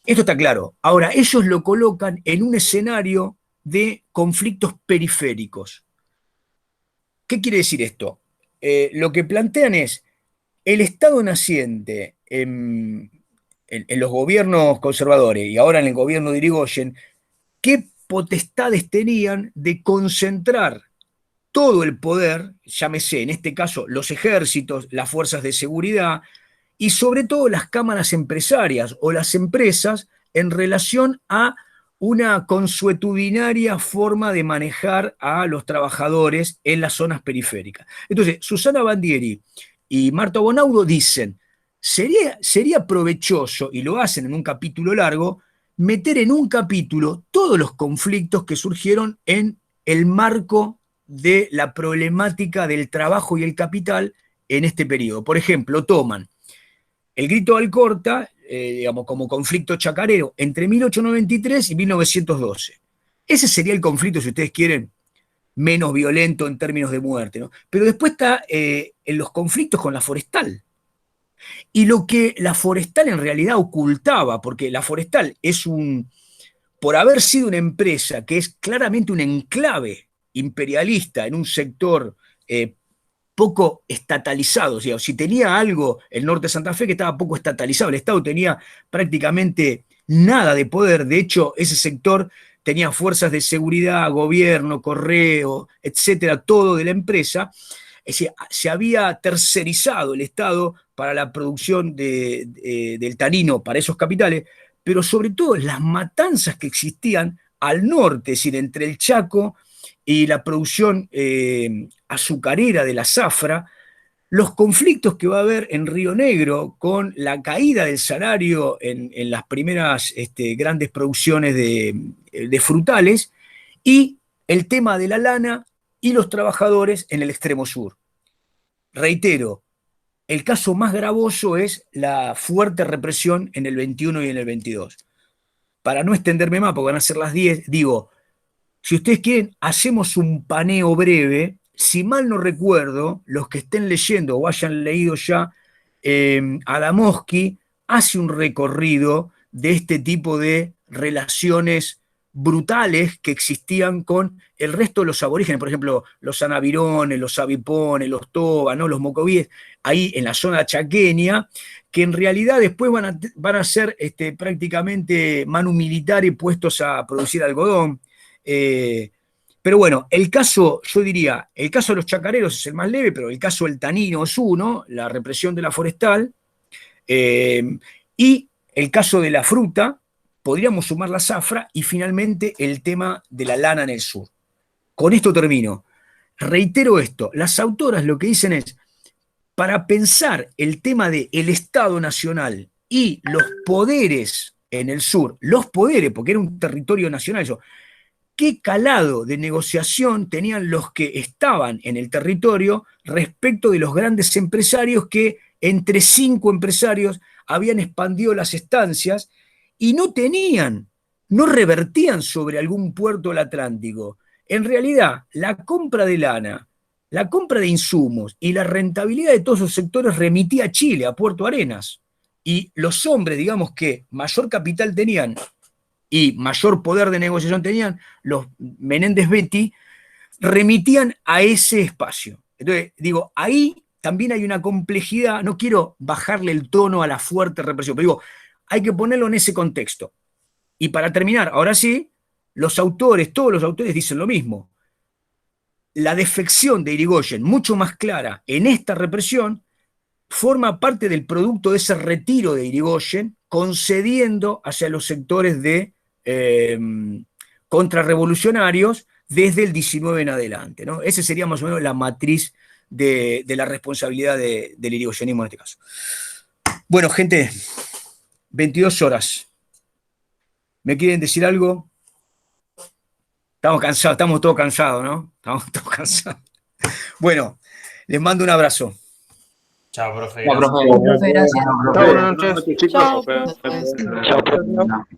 Esto está claro. Ahora, ellos lo colocan en un escenario de conflictos periféricos. ¿Qué quiere decir esto? Lo que plantean es el Estado naciente en en los gobiernos conservadores y ahora en el gobierno de Irigoyen, qué potestades tenían de concentrar todo el poder, llámese en este caso los ejércitos, las fuerzas de seguridad y sobre todo las cámaras empresarias o las empresas en relación a una consuetudinaria forma de manejar a los trabajadores en las zonas periféricas. Entonces, Susana Bandieri y Marta Bonaudo dicen, sería provechoso, y lo hacen en un capítulo largo, meter en un capítulo todos los conflictos que surgieron en el marco de la problemática del trabajo y el capital en este periodo. Por ejemplo, toman el Grito de Alcorta, digamos, como conflicto chacarero entre 1893 y 1912. Ese sería el conflicto, si ustedes quieren, menos violento en términos de muerte, ¿no? Pero después está en los conflictos con la forestal. Y lo que la forestal en realidad ocultaba, porque la forestal es por haber sido una empresa que es claramente un enclave imperialista en un sector poco estatalizado, o sea, si tenía algo el norte de Santa Fe que estaba poco estatalizado, el Estado tenía prácticamente nada de poder, de hecho ese sector tenía fuerzas de seguridad, gobierno, correo, etcétera, todo de la empresa, es decir, se había tercerizado el Estado para la producción del tanino para esos capitales, pero sobre todo las matanzas que existían al norte, es decir, entre el Chaco y la producción azucarera de la zafra, los conflictos que va a haber en Río Negro con la caída del salario en las primeras grandes producciones de frutales y el tema de la lana y los trabajadores en el extremo sur. Reitero, el caso más gravoso es la fuerte represión en el 21 y en el 22. Para no extenderme más, porque van a ser las 10, digo, si ustedes quieren, hacemos un paneo breve. Si mal no recuerdo, los que estén leyendo o hayan leído ya, Adamowski hace un recorrido de este tipo de relaciones brutales que existían con el resto de los aborígenes, por ejemplo, los anavirones, los avipones, los toba, ¿no? Los mocovíes, ahí en la zona chaqueña, que en realidad después van a ser prácticamente manu militari puestos a producir algodón. Pero bueno, el caso, yo diría, el caso de los chacareros es el más leve, pero el caso del tanino es uno, la represión de la forestal, y el caso de la fruta, podríamos sumar la zafra, y finalmente el tema de la lana en el sur. Con esto termino. Reitero esto, las autoras lo que dicen es, para pensar el tema del Estado Nacional y los poderes en el sur, los poderes, porque era un territorio nacional eso, qué calado de negociación tenían los que estaban en el territorio respecto de los grandes empresarios que entre 5 empresarios habían expandido las estancias y no revertían sobre algún puerto del Atlántico. En realidad, la compra de lana, la compra de insumos y la rentabilidad de todos esos sectores remitía a Chile, a Puerto Arenas. Y los hombres, digamos, que mayor capital tenían y mayor poder de negociación tenían, los Menéndez Betti, remitían a ese espacio. Entonces, digo, ahí también hay una complejidad, no quiero bajarle el tono a la fuerte represión, pero digo, hay que ponerlo en ese contexto. Y para terminar, ahora sí, todos los autores dicen lo mismo. La defección de Irigoyen, mucho más clara en esta represión, forma parte del producto de ese retiro de Irigoyen, concediendo hacia los sectores de contrarrevolucionarios desde el 19 en adelante, ¿no? Esa sería más o menos la matriz de la responsabilidad del irigoyenismo en este caso. Bueno, gente, 22 horas. ¿Me quieren decir algo? Estamos cansados, estamos todos cansados, ¿no? Estamos todos cansados. Bueno, les mando un abrazo. Chao, profe. Chao, profe. Chao, buenas noches. Chao, chicos. Chao, profe. Chao, profe.